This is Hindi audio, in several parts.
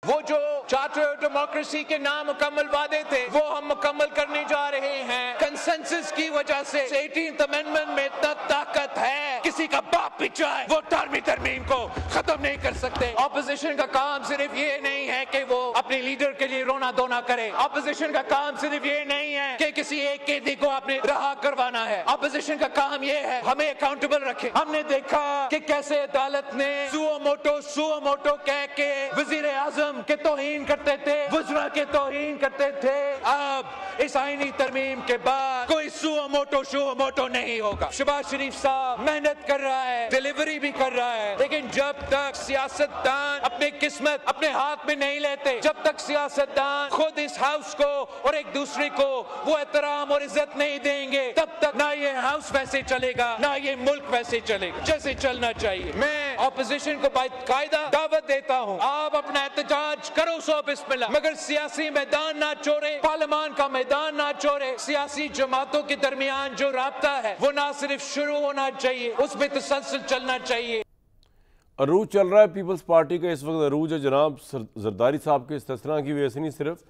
वो जो चार्टर ऑफ डेमोक्रेसी के नामुकम्मल वादे थे वो हम मुकम्मल करने जा रहे हैं। कंसेंसस की वजह से 18th अमेंडमेंट में इतना ताकत है, किसी का बाप भी चाहे वो 18वीं तरमीम को खत्म नहीं कर सकते। ऑपोजिशन का काम सिर्फ ये नहीं है कि वो अपने लीडर के लिए रोना धोना करे। ऑपोजिशन का काम सिर्फ ये नहीं है कि किसी एक कैदी को अपने रहा करवाना है। ऑपोजिशन का काम ये है हमें अकाउंटेबल रखे। हमने देखा कि कैसे अदालत ने सुओ मोटो कह के वजीर आजम के तौहीन करते थे, वज़रा के तौहीन करते थे। अब इस आईनी तरमीम के बाद कोई सुओ मोटो नहीं होगा। शहबाज शरीफ साहब मेहनत कर रहा है, डिलीवरी भी कर रहा है, लेकिन जब तक सियासतदान अपनी किस्मत अपने हाथ में नहीं लेते, जब तक सियासतदान खुद इस हाउस को और एक दूसरे को वो एहतराम और इज्जत नहीं देंगे, तब तक ना ये हाउस वैसे चलेगा ना ये मुल्क वैसे चलेगा जैसे चलना चाहिए। मैं ऑपोजिशन को बाकायदा दावत देता हूँ, आप अपना एहतजाज करो सो बिस्मिल्लाह, मगर सियासी मैदान ना छोड़े, पार्लियामान का मैदान ना छोड़े। सियासी जमातों के दरमियान जो राब्ता है वो ना सिर्फ शुरू होना चाहिए, उसमें तसलसल चलना चाहिए। अरूज चल रहा है पीपल्स पार्टी का इस वक्त। अरूज है जनाब जरदारी साहब के इस्तेसना की वजह से नहीं, सिर्फ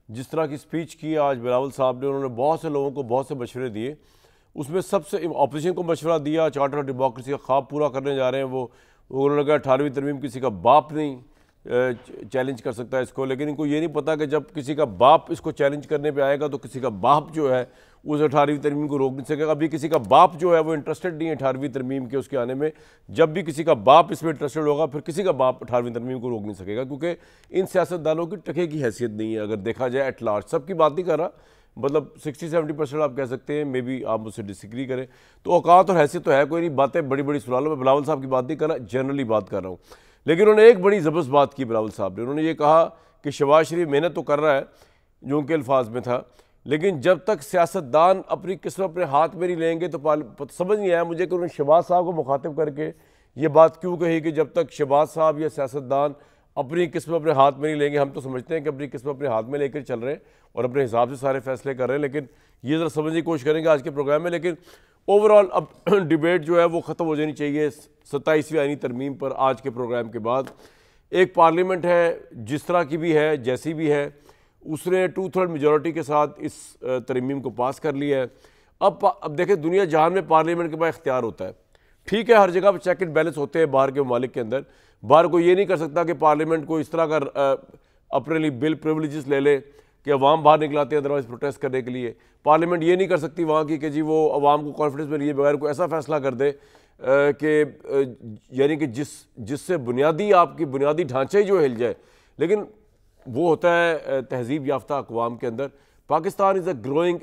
जिस तरह की स्पीच की आज बिलावल साहब ने, उन्होंने बहुत से लोगों को बहुत से मशवरे दिए। उसमें सबसे अपोजिशन को मशवरा दिया, चार्टर ऑफ डेमोक्रेसी का ख्वाब पूरा करने जा रहे हैं वो। उन्होंने कहा 18वीं तरमीम किसी का बाप नहीं चैलेंज कर सकता है इसको, लेकिन इनको ये नहीं पता कि जब किसी का बाप इसको चैलेंज करने पे आएगा तो किसी का बाप जो है उस 18वीं तरमीम को रोक नहीं सकेगा। अभी किसी का बाप जो है वो इंटरेस्टेड नहीं है 18वीं तरमीम के उसके आने में। जब भी किसी का बाप इसमें इंटरेस्टेड होगा फिर किसी का बाप 18वीं तरमीम को रोक नहीं सकेगा, क्योंकि इन सियासतदानों की टके की हैसियत नहीं है। अगर देखा जाए एट लार्ज, सबकी बात नहीं कर रहा, मतलब 60-70% आप कह सकते हैं, मे बी आप मुझसे डिसएग्री करें, तो औकात और हैसियत तो है कोई नहीं। बातें बड़ी बड़ी सुना लो, मैं बिलावल साहब की बात नहीं कर रहा, जनरली बात कर रहा हूँ। लेकिन उन्होंने एक बड़ी ज़बरदस्त बात की बिलावल साहब ने। उन्होंने ये कहा कि शहबाज शरीफ मेहनत तो कर रहा है, जो उनके अल्फाज में था, लेकिन जब तक सियासतदान अपनी किस्मत अपने हाथ में नहीं लेंगे तो समझ नहीं आया मुझे कि उन्होंने शहबाज साहब को मुखातिब करके ये बात क्यों कही कि जब तक शहबाज साहब या सियासतदान अपनी किस्मत अपने हाथ में नहीं लेंगे। हम तो समझते हैं कि अपनी किस्मत अपने हाथ में लेकर चल रहे हैं और अपने हिसाब से सारे फैसले कर रहे हैं, लेकिन ये ज़रा समझने की कोशिश करेंगे आज के प्रोग्राम में। लेकिन ओवरऑल अब डिबेट जो है वो ख़त्म हो जानी चाहिए 27वीं आईनी तरमीम पर। आज के प्रोग्राम के बाद एक पार्लियामेंट है, जिस तरह की भी है, जैसी भी है, उसने 2/3 मेजॉरिटी के साथ इस तरमीम को पास कर लिया है। अब देखें, दुनिया जहान में पार्लियामेंट के पास इख्तियार होता है, ठीक है, हर जगह पर चेक एंड बैलेंस होते हैं बाहर के ममालिक के अंदर। बाहर कोई ये नहीं कर सकता कि पार्लियामेंट को इस तरह का अपने लिए बिल प्रिविलेजेस ले ले कि अवाम बाहर निकलाते हैं अदरवाइज प्रोटेस्ट करने के लिए। पार्लियामेंट ये नहीं कर सकती वहाँ की कि जी वो अवाम को कॉन्फिडेंस में लिए बगैर कोई ऐसा फैसला कर दे कि यानी कि जिससे आपकी बुनियादी ढांचे ही जो हिल जाए। लेकिन वो होता है तहजीब याफ्ता अक़वाम के अंदर। Pakistan is a growing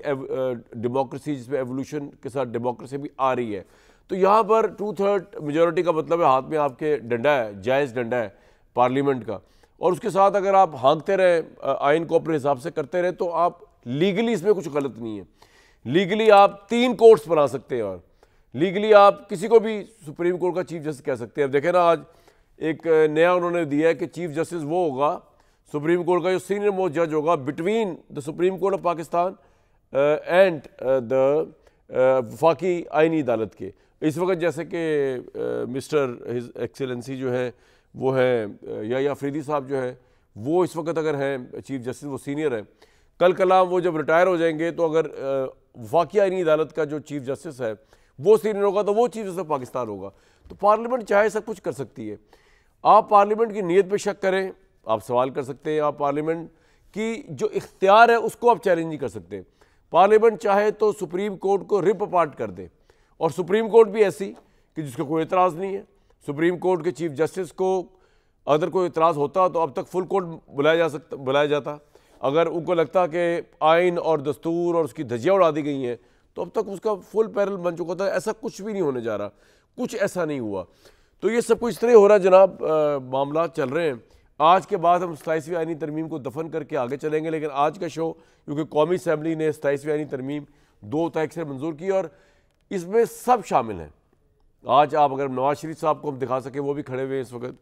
democracy, जिसमें एवोल्यूशन के साथ डेमोक्रेसी भी आ रही है। तो यहाँ पर 2/3 मेजॉरिटी का मतलब है हाथ में आपके डंडा है, जायज़ डंडा है पार्लियामेंट का, और उसके साथ अगर आप हाँकते रहे, आइन को अपने हिसाब से करते रहे, तो आप लीगली इसमें कुछ गलत नहीं है। लीगली आप 3 कोर्ट्स बना सकते हैं और लीगली आप किसी को भी सुप्रीम कोर्ट का चीफ जस्टिस कह सकते हैं। अब देखें ना, आज एक नया उन्होंने दिया है कि चीफ जस्टिस वो होगा सुप्रीम कोर्ट का जो सीनियर मोस्ट जज होगा between the supreme court of Pakistan and the वफाकी आइनी अदालत के। इस वक्त जैसे कि मिस्टर हिज एक्सेलेंसी जो है वो है या अफरीदी साहब जो है वो इस वक्त अगर हैं चीफ जस्टिस, वो सीनियर है। कल कलाम वो जब रिटायर हो जाएंगे तो अगर वफाकी आइनी अदालत का जो चीफ जस्टिस है वो सीनियर होगा तो वो चीफ जस्टिस पाकिस्तान होगा। तो पार्लियामेंट चाहे सब कुछ कर सकती है। आप पार्लियामेंट की नीयत पे शक करें, आप सवाल कर सकते हैं, आप पार्लियामेंट की जो इख्तियार है उसको आप चैलेंज नहीं कर सकते। पार्लियामेंट चाहे तो सुप्रीम कोर्ट को रिप अपार्ट कर दे, और सुप्रीम कोर्ट भी ऐसी कि जिसका कोई एतराज़ नहीं है। सुप्रीम कोर्ट के चीफ जस्टिस को अगर कोई एतराज़ होता तो अब तक फुल कोर्ट बुलाया जाता। अगर उनको लगता कि आइन और दस्तूर और उसकी धज्जियाँ उड़ा दी गई हैं तो अब तक उसका फुल पैनल बन चुका था। ऐसा कुछ भी नहीं होने जा रहा, कुछ ऐसा नहीं हुआ। तो ये सब कुछ इस तरह हो रहा है जनाब, मामला चल रहे हैं। आज के बाद हम 27वीं आईनी तरमीम को दफन करके आगे चलेंगे, लेकिन आज का शो क्योंकि कौमी असम्बली ने 27वीं आईनी तरमीम 2 तारीख से मंजूर की और इसमें सब शामिल हैं। आज आप अगर नवाज शरीफ साहब को हम दिखा सकें, वो भी खड़े हुए इस वक्त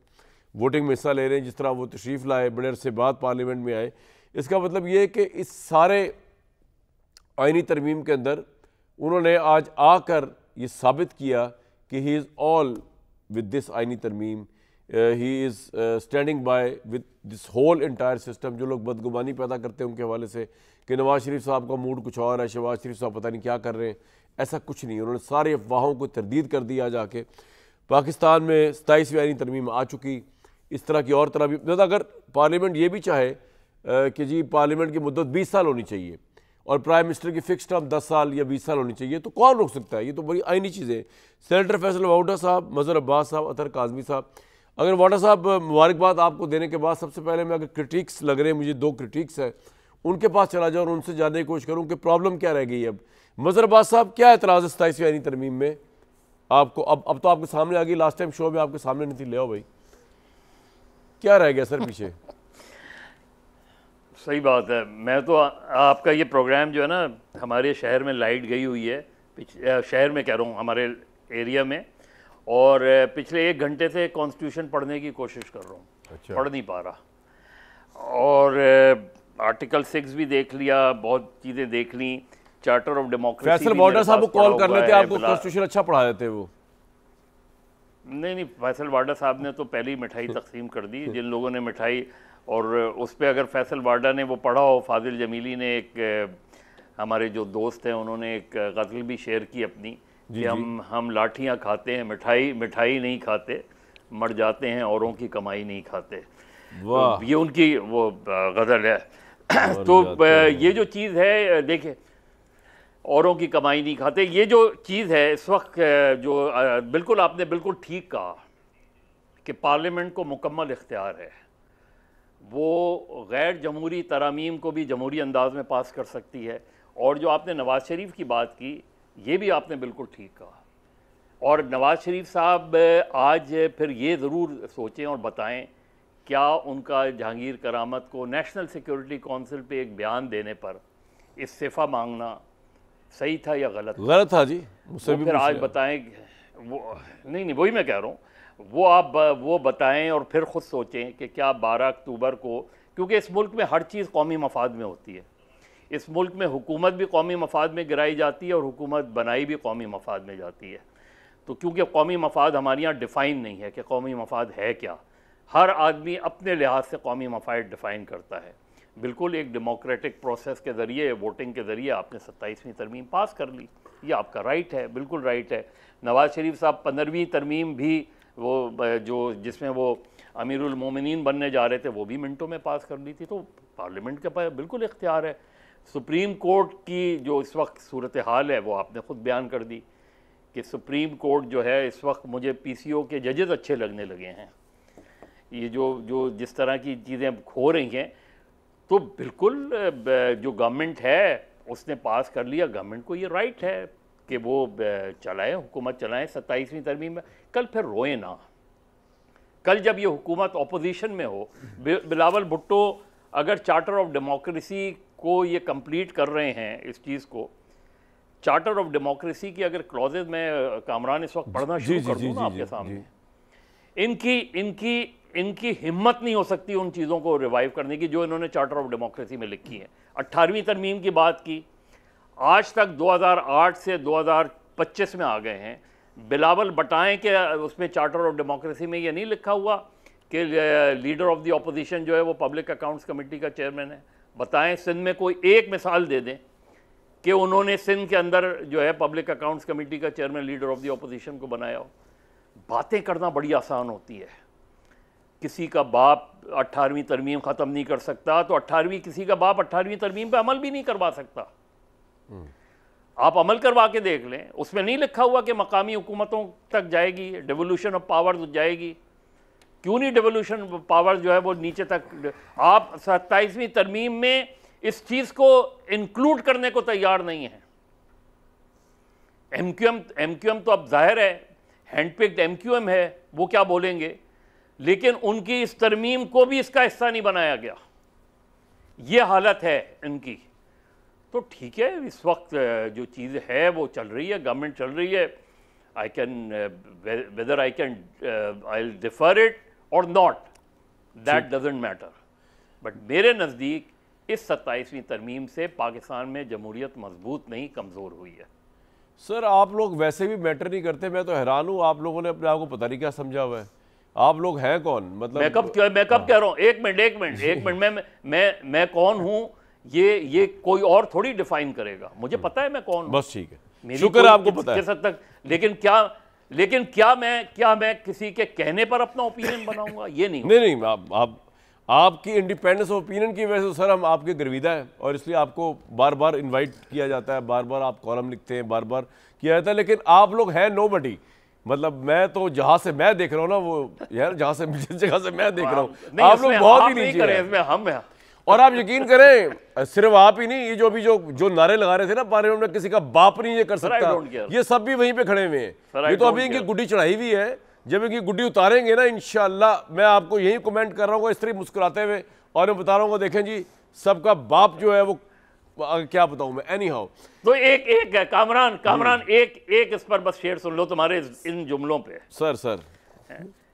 वोटिंग में हिस्सा ले रहे हैं, जिस तरह वो तशरीफ़ लाए, बड़े अरसे बाद पार्लियामेंट में आए। इसका मतलब ये है कि इस सारे आईनी तरमीम के अंदर उन्होंने आज आकर ये साबित किया कि he is all with this आईनी तरमीम he is standing by with this whole entire system. जो लोग बदगुमानी पैदा करते हैं उनके हवाले से कि नवाज शरीफ साहब का मूड कुछ और है, शहबाज शरीफ साहब पता नहीं क्या कर रहे हैं, ऐसा कुछ नहीं। उन्होंने सारी अफवाहों को तरदीद कर दिया जाके। पाकिस्तान में 27वीं आईनी तरमीम आ चुकी, इस तरह की और तरह भी मतलब अगर पार्लियामेंट ये भी चाहे कि जी पार्लियामेंट की मुद्दत 20 साल होनी चाहिए और प्राइम मिनिस्टर की फिक्स टर्म 10 साल या 20 साल होनी चाहिए, तो कौन रोक सकता है? ये तो बड़ी आईनी चीज़ें। सेनेटर फैसल वाडा साहब, मजहर अब्बास साहब, अतर काजमी साहब, अगर वाडा साहब मुबारकबाद आपको देने के बाद सबसे पहले मैं अगर क्रिटिक्स लग रहे हैं मुझे, 2 क्रिटिक्स हैं, उनके पास चला जाऊँ और उनसे जानने की कोशिश करूँ कि प्रॉब्लम क्या रह गई है। अब मजहर अब्बास साहब, क्या एतराज़ है 27वीं आईनी तरमीम में आपको? अब तो आपके सामने आ गई, लास्ट टाइम शो में आपके सामने नहीं थी। ले आओ भाई, क्या रह गया सर पीछे? सही बात है। मैं तो आपका ये प्रोग्राम जो है ना, हमारे शहर में लाइट गई हुई है, शहर में कह रहा हूँ, हमारे एरिया में, और पिछले 1 घंटे से कॉन्स्टिट्यूशन पढ़ने की कोशिश कर रहा हूँ। अच्छा। पढ़ नहीं पा रहा, और आर्टिकल 6 भी देख लिया, बहुत चीज़ें देख ली, चार्टर ऑफ डेमोक्रेसी। फैसल वाडा साहब को कॉल कर लेते, आपको कॉन्स्टिट्यूशन अच्छा पढ़ा देते वो। नहीं, फैसल वाडा साहब ने तो पहले ही मिठाई तकसीम कर दी। जिन लोगों ने मिठाई, और उस पर अगर फैसल वाडा ने वो पढ़ा हो, फाजिल जमीली ने, एक हमारे जो दोस्त हैं, उन्होंने एक गज़ल भी शेयर की अपनी कि हम लाठियाँ खाते हैं, मिठाई नहीं खाते, मर जाते हैं औरों की कमाई नहीं खाते। वाह, ये उनकी वो गज़ल है। तो ये जो चीज़ है, देखिए, औरों की कमाई नहीं खाते, ये जो चीज़ है इस वक्त, जो बिल्कुल आपने बिल्कुल ठीक कहा कि पार्लियामेंट को मुकम्मल इख्तियार है, वो गैर जमहूरी तरामीम को भी जमहूरी अंदाज में पास कर सकती है। और जो आपने नवाज़ शरीफ की बात की, ये भी आपने बिल्कुल ठीक कहा। और नवाज़ शरीफ साहब आज फिर ये ज़रूर सोचें और बताएं, क्या उनका जहांगीर करामत को नेशनल सिक्योरिटी काउंसिल पे एक बयान देने पर इस्तीफ़ा मांगना सही था या गलत? गलत था जी, मुझसे भी फिर आज बताएं। वो नहीं, वही मैं कह रहा हूँ, वो आप वो बताएं और फिर ख़ुद सोचें कि क्या 12 अक्टूबर को, क्योंकि इस मुल्क में हर चीज़ कौमी मफाद में होती है, इस मुल्क में हुकूमत भी कौमी मफाद में गिराई जाती है और हुकूमत बनाई भी कौमी मफाद में जाती है। तो क्योंकि कौमी मफाद हमारे यहाँ डिफ़ाइन नहीं है कि कौमी मफाद है क्या, हर आदमी अपने लिहाज से कौमी मफाद डिफ़ाइन करता है। बिल्कुल एक डेमोक्रेटिक प्रोसेस के ज़रिए, वोटिंग के ज़रिए आपने 27वीं तरमीम पास कर ली, ये आपका राइट है, बिल्कुल राइट है। नवाज़ शरीफ साहब 15वीं तरमीम भी वो जो जिसमें वो अमीरुल मोमिनीन बनने जा रहे थे, वो भी मिनटों में पास कर ली थी। तो पार्लियामेंट के पास बिल्कुल इख्तियार है। सुप्रीम कोर्ट की जो इस वक्त सूरत हाल है, वो आपने ख़ुद बयान कर दी कि सुप्रीम कोर्ट जो है इस वक्त, मुझे PCO के जजेस अच्छे लगने लगे हैं। ये जो जिस तरह की चीज़ें हो रही हैं, तो बिल्कुल जो गवर्नमेंट है उसने पास कर लिया, गवर्नमेंट को ये राइट है कि वो चलाएं, हुकूमत चलाएं 27वीं तरमीम में। कल फिर रोए ना, कल जब ये हुकूमत ऑपोजिशन में हो, बिलावल भुट्टो अगर चार्टर ऑफ डेमोक्रेसी को ये कंप्लीट कर रहे हैं, इस चीज़ को, चार्टर ऑफ डेमोक्रेसी की अगर क्लॉजेज में कामरान इस वक्त पढ़ना शुरू कर दूँ ना आपके सामने, इनकी हिम्मत नहीं हो सकती उन चीज़ों को रिवाइव करने की जो इन्होंने चार्टर ऑफ डेमोक्रेसी में लिखी है। 18वीं तरमीम की बात की, आज तक 2008 से 2025 में आ गए हैं। बिलावल बताएं कि उसमें चार्टर ऑफ डेमोक्रेसी में ये नहीं लिखा हुआ कि लीडर ऑफ द अपोजिशन जो है वो पब्लिक अकाउंट्स कमेटी का चेयरमैन है। बताएं सिंध में कोई एक मिसाल दे दें कि उन्होंने सिंध के अंदर जो है पब्लिक अकाउंट्स कमेटी का chairman leader of the opposition को बनाया हो। बातें करना बड़ी आसान होती है। किसी का बाप 18वीं तरमीम ख़त्म नहीं कर सकता, तो किसी का बाप 18वीं तरमीम पे अमल भी नहीं करवा सकता। आप अमल करवा के देख लें, उसमें नहीं लिखा हुआ कि मकामी हुकूमतों तक जाएगी, डेवोल्यूशन ऑफ पावर जाएगी। क्यों नहीं डेवोल्यूशन ऑफ पावर जो है वो नीचे तक? आप 27वीं तरमीम में इस चीज़ को इंक्लूड करने को तैयार नहीं है। एमक्यूएम तो अब जाहिर है हैंडपिक्ड एमक्यूएम है, वो क्या बोलेंगे, लेकिन उनकी इस तरमीम को भी इसका हिस्सा नहीं बनाया गया। ये हालत है इनकी। तो ठीक है, इस वक्त जो चीज़ है वो चल रही है, गवर्नमेंट चल रही है। I can whether I will differ it और not, that doesn't matter. But मेरे नज़दीक इस 27वीं तरमीम से पाकिस्तान में जमहूरियत मजबूत नहीं, कमज़ोर हुई है। सर आप लोग वैसे भी मैटर नहीं करते। मैं तो हैरान हूँ, आप लोगों ने अपने आप को पता नहीं क्या समझा हुआ है। आप लोग हैं कौन? मतलब मैं कब कह रहा हूँ, एक मिनट मैं कौन हूँ ये कोई और थोड़ी डिफाइन करेगा, मुझे पता है मैं कौन हूँ। बस ठीक है, शुक्र है आपको पता है। किस हद तक, लेकिन क्या मैं किसी के कहने पर अपना ओपिनियन बनाऊंगा? ये नहीं। आपकी इंडिपेंडेंस ऑफ ओपिनियन की वजह से सर हम आपके गर्विदा हैं और इसलिए आपको बार बार इनवाइट किया जाता है, बार बार आप कॉलम लिखते हैं, बार बार किया जाता है, लेकिन आप लोग हैं नोबडी। मतलब मैं तो जहां से मैं देख रहा हूँ ना, वो यार जहां से जिस जगह से मैं देख रहा हूँ, आप लोग बहुत ही नीचे हैं। और आप यकीन करें, सिर्फ आप ही नहीं, ये जो अभी जो नारे लगा रहे थे ना पार्लियामेंट में, किसी का बाप नहीं ये कर सकता, ये सब भी वहीं पे खड़े हुए हैं। ये तो अभी इनकी गुड्डी चढ़ाई हुई है, जब इनकी गुड्डी उतारेंगे ना इंशाल्लाह, मैं आपको यही कमेंट कर रहा हूँ इस तरह मुस्कुराते हुए, और मैं बता रहा हूँ, देखें जी सबका बाप जो है वो क्या बताऊं मैं, एनी हाउ। तो एक कामरान एक इस पर बस शेर सुन लो तुम्हारे इन जुमलों पे। सर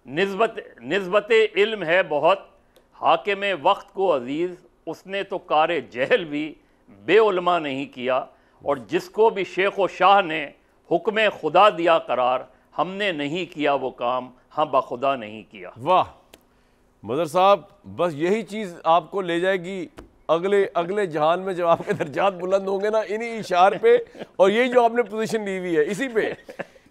निस्बत इल्म है बहुत हाकिम वक्त को अजीज, उसने तो कारे जहल भी बेउलमा नहीं किया, और जिसको भी शेख व शाह ने हुक्म खुदा दिया करार, हमने नहीं किया वो काम, हम बखुदा नहीं किया। वाह मदर साहब, बस यही चीज आपको ले जाएगी अगले जहान में, जब आपके दर्जात बुलंद होंगे ना, इन्हीं इशार पे, और यही जो आपने पोजीशन ली हुई है इसी पे।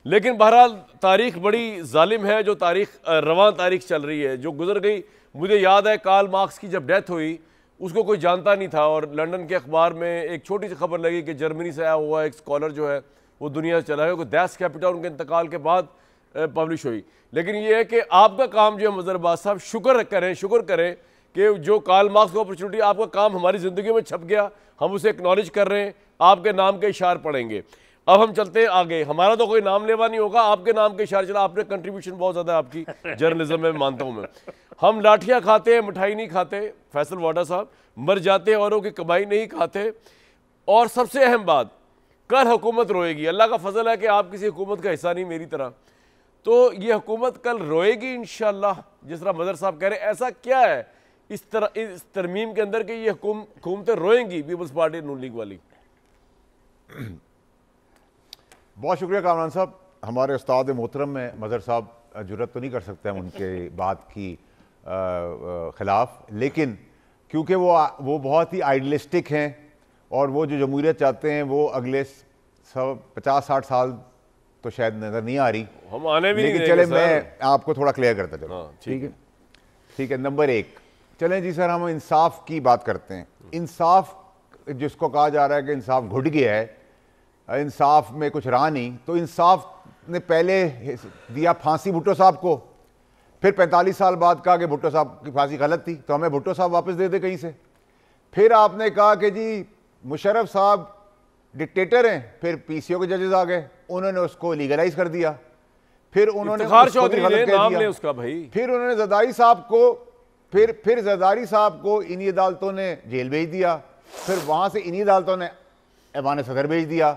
लेकिन बहरहाल तारीख बड़ी जालिम है, जो तारीख रवां तारीख चल रही है, जो गुजर गई। मुझे याद है कार्ल मार्क्स की जब डेथ हुई, उसको कोई जानता नहीं था, और लंदन के अखबार में एक छोटी सी खबर लगी कि जर्मनी से आया हुआ एक स्कॉलर जो है वो दुनिया से चला गया, दैस कैपिटल उनके इंतकाल के बाद पब्लिश हुई। लेकिन ये है कि आपका काम जो है मजहर अब्बास साहब, शुक्र करें कि जो कार्ल मार्क्स की अपॉर्चुनिटी, आपका काम हमारी ज़िंदगी में छप गया, हम उसे एक्नॉलेज कर रहे हैं, आपके नाम के इशार पढ़ेंगे। अब हम चलते हैं आगे, हमारा तो कोई नाम लेवा नहीं होगा, आपके नाम के इशार चला, आपने कंट्रीब्यूशन बहुत ज़्यादा आपकी जर्नलिज्म में मानता हूँ मैं। हम लाठियाँ खाते हैं, मिठाई नहीं खाते, फैसल वाडा साहब, मर जाते हैं, औरों की कमाई नहीं खाते। और सबसे अहम बात, कल हुकूमत रोएगी, अल्लाह का फजल है कि आप किसी हुकूमत का हिस्सा नहीं मेरी तरह, तो ये हुकूमत कल रोएगी इंशाअल्लाह, जिस तरह मदर साहब कह रहे हैं। ऐसा क्या है इस तरमीम के अंदर कि ये हुकूमतें रोएंगी, पीपल्स पार्टी नून लीग वाली? बहुत शुक्रिया कामरान साहब। हमारे उस्ताद मोहतरम में मदर साहब जुर्रत तो नहीं कर सकते हम उनके बात की ख़िलाफ़, लेकिन क्योंकि वो बहुत ही आइडियलिस्टिक हैं, और वो जो जमहूरियत चाहते हैं वो अगले 50-60 साल तो शायद नज़र नहीं आ रही, हम आने भी लेकिन नहीं चले देंगे मैं आपको थोड़ा क्लियर करता चलूँ। ठीक है। नंबर 1, चलें जी सर, हम इंसाफ की बात करते हैं। इंसाफ जिसको कहा जा रहा है कि इंसाफ घुट गया है, इंसाफ में कुछ रहा नहीं, तो इंसाफ ने पहले दिया फांसी भुट्टो साहब को, फिर 45 साल बाद कहा कि भुट्टो साहब की फांसी गलत थी तो हमें भुट्टो साहब वापस दे दे कहीं से। फिर आपने कहा कि जी मुशर्रफ साहब डिक्टेटर हैं, फिर पीसीओ के जजेस आ गए, उन्होंने उसको लीगलाइज कर दिया, फिर उन्होंने उसका भाई, फिर उन्होंने जरदारी साहब को फिर जरदारी साहब को इन्हीं अदालतों ने जेल भेज दिया, फिर वहां से इन्हीं अदालतों ने ऐवान सदर भेज दिया,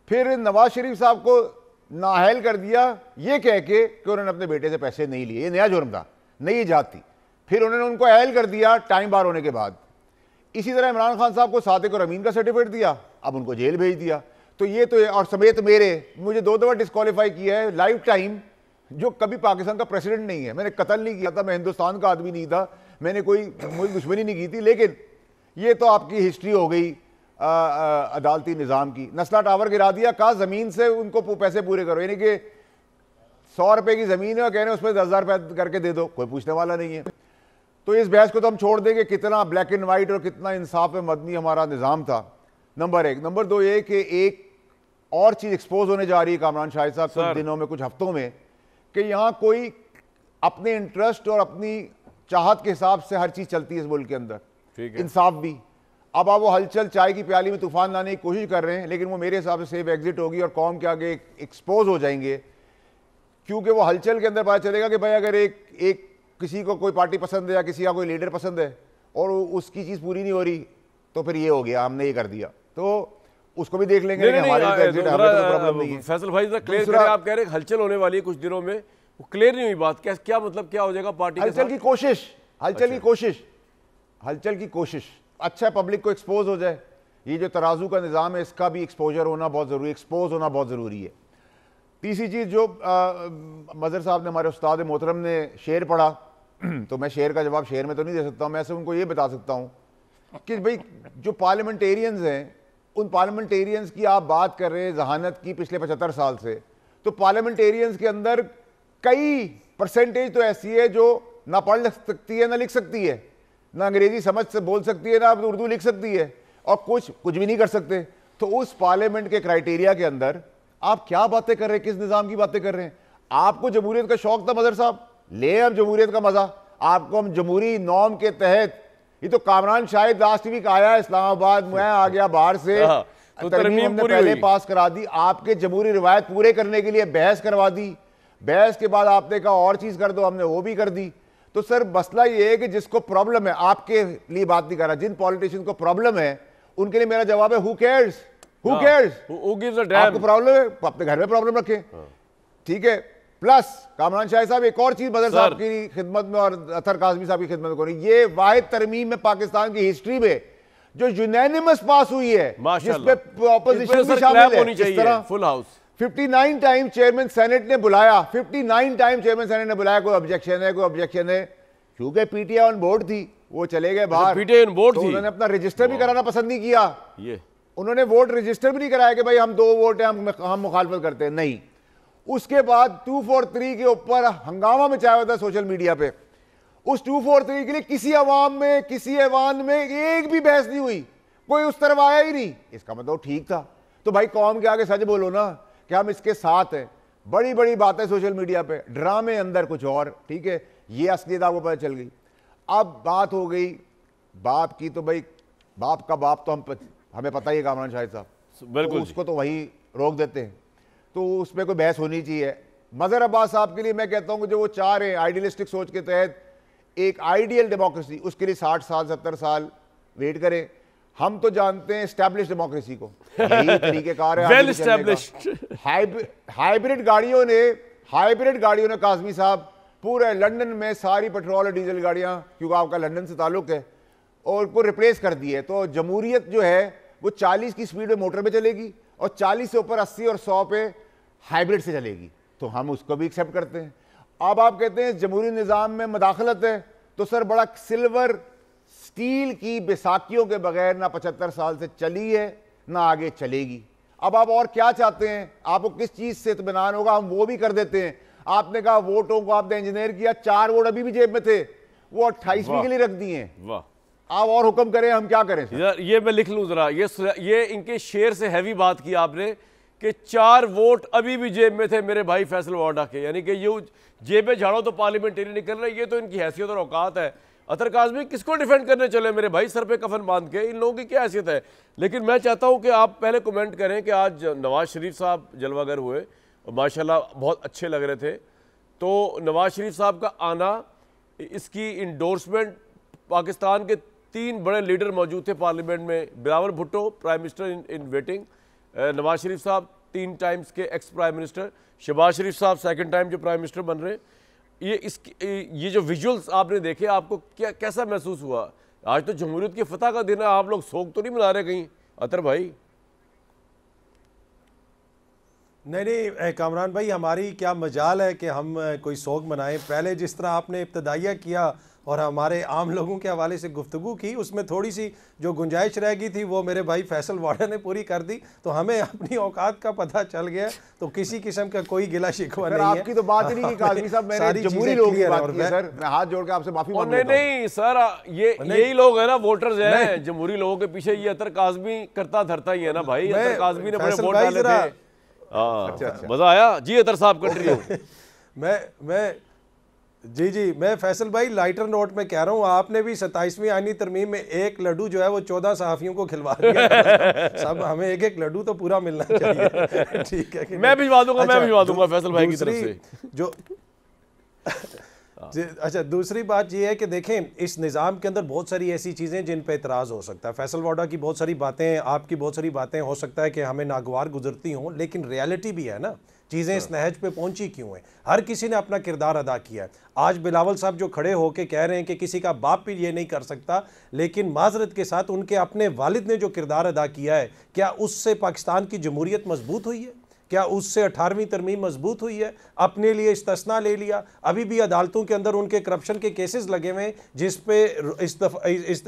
फिर नवाज शरीफ साहब को नाअहल कर दिया ये कह के कि उन्होंने अपने बेटे से पैसे नहीं लिए, ये नया जुर्म था, नई इजाद थी, फिर उन्होंने उनको अहल कर दिया टाइम बार होने के बाद। इसी तरह इमरान खान साहब को सादिक और अमीन का सर्टिफिकेट दिया, अब उनको जेल भेज दिया। तो ये तो, और समेत मुझे 2 दफ़ा डिस्क्वालीफाई किया है लाइफ टाइम, जो कभी पाकिस्तान का प्रेसिडेंट नहीं है। मैंने कत्ल नहीं किया था, मैं हिंदुस्तान का आदमी नहीं था, मैंने कोई मुल्क दुश्मनी नहीं की थी, लेकिन ये तो आपकी हिस्ट्री हो गई अदालती निज़ाम की। नस्ला टावर गिरा दिया, कहा ज़मीन से उनको पैसे पूरे करो, यानी कि 100 रुपये की ज़मीन है और कह रहे हैं उसमें 10,000 रुपये करके दे दो, कोई पूछने वाला नहीं है। तो इस बहस को तो हम छोड़ देंगे, कितना ब्लैक एंड वाइट और कितना इंसाफ मदनी हमारा निज़ाम था, नंबर 1। नंबर 2 ये कि एक और चीज़ एक्सपोज होने जा रही है कामरान शाहिद साहब कुछ दिनों में, कुछ हफ्तों में, कि यहाँ कोई अपने इंटरेस्ट और अपनी चाहत के हिसाब से हर चीज़ चलती है इस मुल्क के अंदर, इंसाफ भी। अब आप वो हलचल चाय की प्याली में तूफान लाने की कोशिश कर रहे हैं, लेकिन वो मेरे हिसाब से सेफ एग्जिट होगी और कौम के आगे एक्सपोज हो जाएंगे, क्योंकि वो हलचल के अंदर पता चलेगा कि भाई अगर एक किसी को कोई पार्टी पसंद है या किसी का कोई लीडर पसंद है और उसकी चीज़ पूरी नहीं हो रही, तो फिर ये हो गया, हमने ये कर दिया, तो उसको भी देख लेंगे। फैसल भाई क्लियर करें, आप कह रहे हैं हलचल होने वाली है कुछ दिनों में, वो क्लियर नहीं हुई बात, क्या मतलब क्या हो जाएगा पार्टी? हलचल की कोशिश अच्छा पब्लिक को एक्सपोज हो जाए। ये जो तराजू का निज़ाम है इसका भी एक्सपोजर होना बहुत ज़रूरी, एक्सपोज होना बहुत ज़रूरी है। तीसरी चीज़ जो मज़हर साहब ने, हमारे उस्ताद मोहतरम ने शेर पढ़ा, तो मैं शेर का जवाब शेर में तो नहीं दे सकता, मैं उनको ये बता सकता हूँ कि भाई जो पार्लियामेंटेरियंस हैं, उन पार्लियामेंटेरियंस की आप बात कर रहे हैं जहानत की पिछले 75 साल से, तो पार्लियामेंटेरियंस के अंदर कई परसेंटेज तो ऐसी है जो ना पढ़ सकती है ना लिख सकती है, ना अंग्रेजी समझ से बोल सकती है ना उर्दू लिख सकती है, और कुछ भी नहीं कर सकते। तो उस पार्लियामेंट के क्राइटेरिया के अंदर आप क्या बातें कर रहे हैं, किस निज़ाम की बातें कर रहे हैं? आपको जमहूरियत का शौक था मज़हर साहब, ले अब जमहूरियत का मज़ा, आपको हम जमहूरी नॉर्म के तहत, ये तो कामरान शाहिद लास्ट वीक आया इस्लामाबाद, मैं आ गया बाहर से, तो तरमीम हमने पहले पास करा दी, आपके जमहूरी रिवायत पूरे करने के लिए बहस करवा दी, बहस के बाद आपने कहा और चीज कर दो, हमने वो भी कर दी। तो सर मसला ये है कि जिसको प्रॉब्लम है, आपके लिए बात नहीं कर रहा, जिन पॉलिटिशियन को प्रॉब्लम है उनके लिए मेरा जवाब है हु केयर्स, हु केयर्स, आपको प्रॉब्लम है अपने घर में प्रॉब्लम रखें, ठीक है। प्लस कामरान शाह साहब एक और चीज मदर साहब की खिदमत में और अतर काज़मी साहब की खिदमत में, ये वाहिद तरमीम में पाकिस्तान की हिस्ट्री में जो यूनैनिमस पास हुई है, जिसपे ऑपोजिशन भी शामिल है, इस तरह full house 59 time chairman senate ने बुलाया, 59 टाइम चेयरमैन सेनेट ने बुलाया, कोई ऑब्जेक्शन है, कोई ऑब्जेक्शन है, क्योंकि पीटीआई ऑन बोर्ड थी, वो चले गए बाहर, पीटीआई ऑन बोर्ड तो थी, उन्होंने अपना रजिस्टर भी कराना पसंद नहीं किया, ये उन्होंने वोट रजिस्टर भी नहीं कराया कि भाई हम 2 वोट हैं, हम मुखालफत करते हैं, नहीं। उसके बाद 243 के ऊपर हंगामा मचाया हुआ था सोशल मीडिया पे, उस 243 के लिए किसी अवाम में, किसी ऐवान में एक भी बहस नहीं हुई, कोई उस तरफ आया ही नहीं, इसका मतलब ठीक था। तो भाई कौम के आगे सच बोलो ना कि हम इसके साथ हैं। बड़ी बड़ी बातें सोशल मीडिया पे, ड्रामे अंदर कुछ और, ठीक है, ये असलियत आपको पता चल गई। अब बात हो गई बाप की, तो भाई बाप का बाप तो हमें पता ही है कामरान शाहिद साहब, बिल्कुल, तो उसको तो वही रोक देते हैं, तो उसमें कोई बहस होनी चाहिए। मज़हर अब्बास साहब के लिए मैं कहता हूं कि जो वो चाह रहे हैं आइडियलिस्टिक सोच के तहत एक आइडियल डेमोक्रेसी, उसके लिए 60 साल 70 साल वेट करें। हम तो जानते हैं एस्टैब्लिश डेमोक्रेसी को, यही तरीकेकार है वेल एस्टैब्लिश्ड। हाइब्रिड गाड़ियों ने काज़मी साहब पूरे लंदन में सारी पेट्रोल और डीजल गाड़ियां, क्योंकि आपका लंदन से ताल्लुक है, और उनको रिप्लेस कर दिए। तो जमहूरियत जो है वो 40 की स्पीड में मोटर पे चलेगी और 40 से ऊपर 80 और 100 पे हाइब्रिड से चलेगी, तो हम उसको भी एक्सेप्ट करते हैं। अब आप कहते हैं जमहूरी निज़ाम में मदाखलत है, तो सर बड़ा सिल्वर स्टील की बैसाखियों के बगैर ना 75 साल से चली है ना आगे चलेगी। अब आप और क्या चाहते हैं, आपको किस चीज़ से इत्मीनान होगा, हम वो भी कर देते हैं। आपने कहा वोटों को आपने इंजीनियर किया, 4 वोट अभी भी जेब में थे, वो 28वीं के लिए रख दिए हैं। वाह, आप और हुक्म करें, हम क्या करें यार? ये मैं लिख लूं जरा, ये इनके शेर से हैवी बात की आपने कि 4 वोट अभी भी जेब में थे मेरे भाई फैसल वाडा के, यानी कि ये जेबें झाड़ो तो पार्लियामेंटेरियन निकल रहे, ये तो इनकी हैसियत और औकात है। अतर काज़मी किसको डिफेंड करने चले मेरे भाई, सर पे कफन बांध के? इन लोगों की क्या हैसियत है? लेकिन मैं चाहता हूं कि आप पहले कमेंट करें कि आज नवाज शरीफ साहब जलवागर हुए और माशाल्लाह बहुत अच्छे लग रहे थे, तो नवाज शरीफ साहब का आना, इसकी इंडोर्समेंट, पाकिस्तान के 3 बड़े लीडर मौजूद थे पार्लियामेंट में, Bilawal Bhutto prime minister in waiting, Nawaz Sharif sahab 3 times के ex prime minister, Shahbaz Sharif sahab 2nd time जो प्राइम मिनिस्टर बन रहे हैं। ये जो विजुअल्स आपने देखे, आपको कैसा महसूस हुआ? आज तो जमहूरियत की फतह का दिन है, आप लोग शोक तो नहीं मना रहे कहीं अतर भाई? नहीं कामरान भाई, हमारी क्या मजाल है कि हम कोई शौक मनाएं। पहले जिस तरह आपने इब्तदाइया किया और हमारे आम लोगों के हवाले से गुफ्तगू की, उसमें थोड़ी सी जो गुंजाइश रह गई थी वो मेरे भाई फैसल वाडा ने पूरी कर दी, तो हमें अपनी औकात का पता चल गया, तो किसी किस्म का कोई गिला शिकवा नहीं है। आपकी तो बात ही नहीं की काज़मी साहब, मैंने जमहूरी लोगों की बात की सर, मैं हाथ जोड़ के आपसे माफी मांग लेता हूं। नहीं सर, यही लोग है ना वोटर्स हैं जमहूरी लोगों के पीछे, ये अतर काज़मी करता धरता ही है ना भाई। अतर काज़मी ने बड़े वोट डाले थे। अच्छा, मजा आया जी अतर साहब कंट्री। मैं जी मैं फैसल भाई लाइटर नोट में कह रहा हूँ, आपने भी 27वीं आईनी तरमीम में एक लड्डू जो है वो 14 सहाफ़ियों को खिलवा दिया। सब हमें एक लड्डू तो पूरा मिलना चाहिए, ठीक है कि मैं भिजवा दूंगा। मैं भिजवा दूंगा फैसल भाई की तरफ से जो अच्छा, दूसरी बात यह है कि देखें इस निज़ाम के अंदर बहुत सारी ऐसी चीज़ें जिन पे एतराज़ हो सकता है। फैसल वाडा की बहुत सारी बातें, आपकी बहुत सारी बातें हो सकता है कि हमें नागवार गुजरती हों, लेकिन रियलिटी भी है ना, चीज़ें इस नहज पे पहुंची क्यों हैं, हर किसी ने अपना किरदार अदा किया है। आज बिलावल साहब जो खड़े होकर कह रहे हैं कि किसी का बाप भी ये नहीं कर सकता, लेकिन माजरत के साथ उनके अपने वालिद ने जो किरदार अदा किया है, क्या उससे पाकिस्तान की जमहूरियत मजबूत हुई है? क्या उससे 18वीं तरमीम मजबूत हुई है? अपने लिए इस्तिस्ना ले लिया। अभी भी अदालतों के अंदर उनके करप्शन के केसेस लगे हुए हैं, जिस पे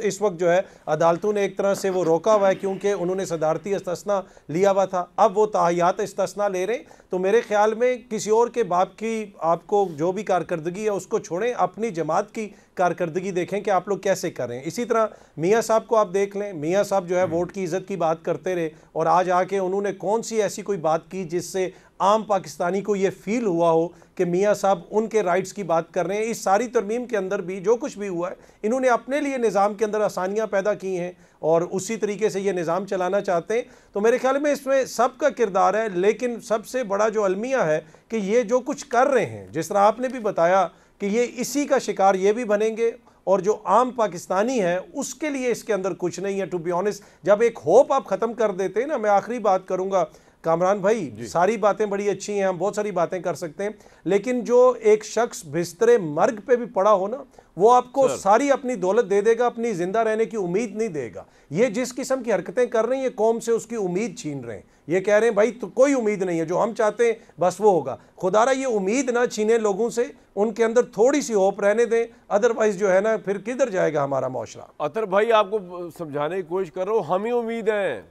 इस वक्त जो है अदालतों ने एक तरह से वो रोका हुआ है, क्योंकि उन्होंने सदारती इस्तिस्ना लिया हुआ था। अब वो ताहियात इस्तिस्ना ले रहे हैं। तो मेरे ख्याल में किसी और के बाप की आपको जो भी कारकर्दगी है उसको छोड़ें, अपनी जमात की कारकर्दगी देखें कि आप लोग कैसे कर रहे हैं। इसी तरह मियाँ साहब को आप देख लें, मियाँ साहब जो है वोट की इज्जत की बात करते रहे, और आज आके उन्होंने कौन सी ऐसी कोई बात की जिससे आम पाकिस्तानी को ये फील हुआ हो कि मियाँ साहब उनके राइट्स की बात कर रहे हैं। इस सारी तरमीम के अंदर भी जो कुछ भी हुआ है, इन्होंने अपने लिए निज़ाम के अंदर आसानियाँ पैदा की हैं और उसी तरीके से ये निज़ाम चलाना चाहते हैं। तो मेरे ख्याल में इसमें सबका किरदार है, लेकिन सबसे बड़ा जो अलमिया है कि ये जो कुछ कर रहे हैं, जिस तरह आपने भी बताया कि ये इसी का शिकार ये भी बनेंगे, और जो आम पाकिस्तानी है उसके लिए इसके अंदर कुछ नहीं है। टू बी ऑनेस्ट, जब एक होप आप ख़त्म कर देते हैं ना, मैं आखिरी बात करूँगा कामरान भाई, सारी बातें बड़ी अच्छी हैं, हम बहुत सारी बातें कर सकते हैं, लेकिन जो एक शख्स बिस्तरे मर्ग पे भी पड़ा हो ना, वो आपको सारी अपनी दौलत दे देगा, अपनी जिंदा रहने की उम्मीद नहीं देगा। ये जिस किस्म की हरकतें कर रही हैं, कौम से उसकी उम्मीद छीन रहे हैं। ये कह रहे हैं भाई तो कोई उम्मीद नहीं है, जो हम चाहते हैं बस वो होगा। खुदारा ये उम्मीद ना छीने लोगों से, उनके अंदर थोड़ी सी होप रहने दें, अदरवाइज जो है ना फिर किधर जाएगा हमारा माशरा। अतर भाई आपको समझाने की कोशिश कर रहा हूँ, हम ही उम्मीद हैं,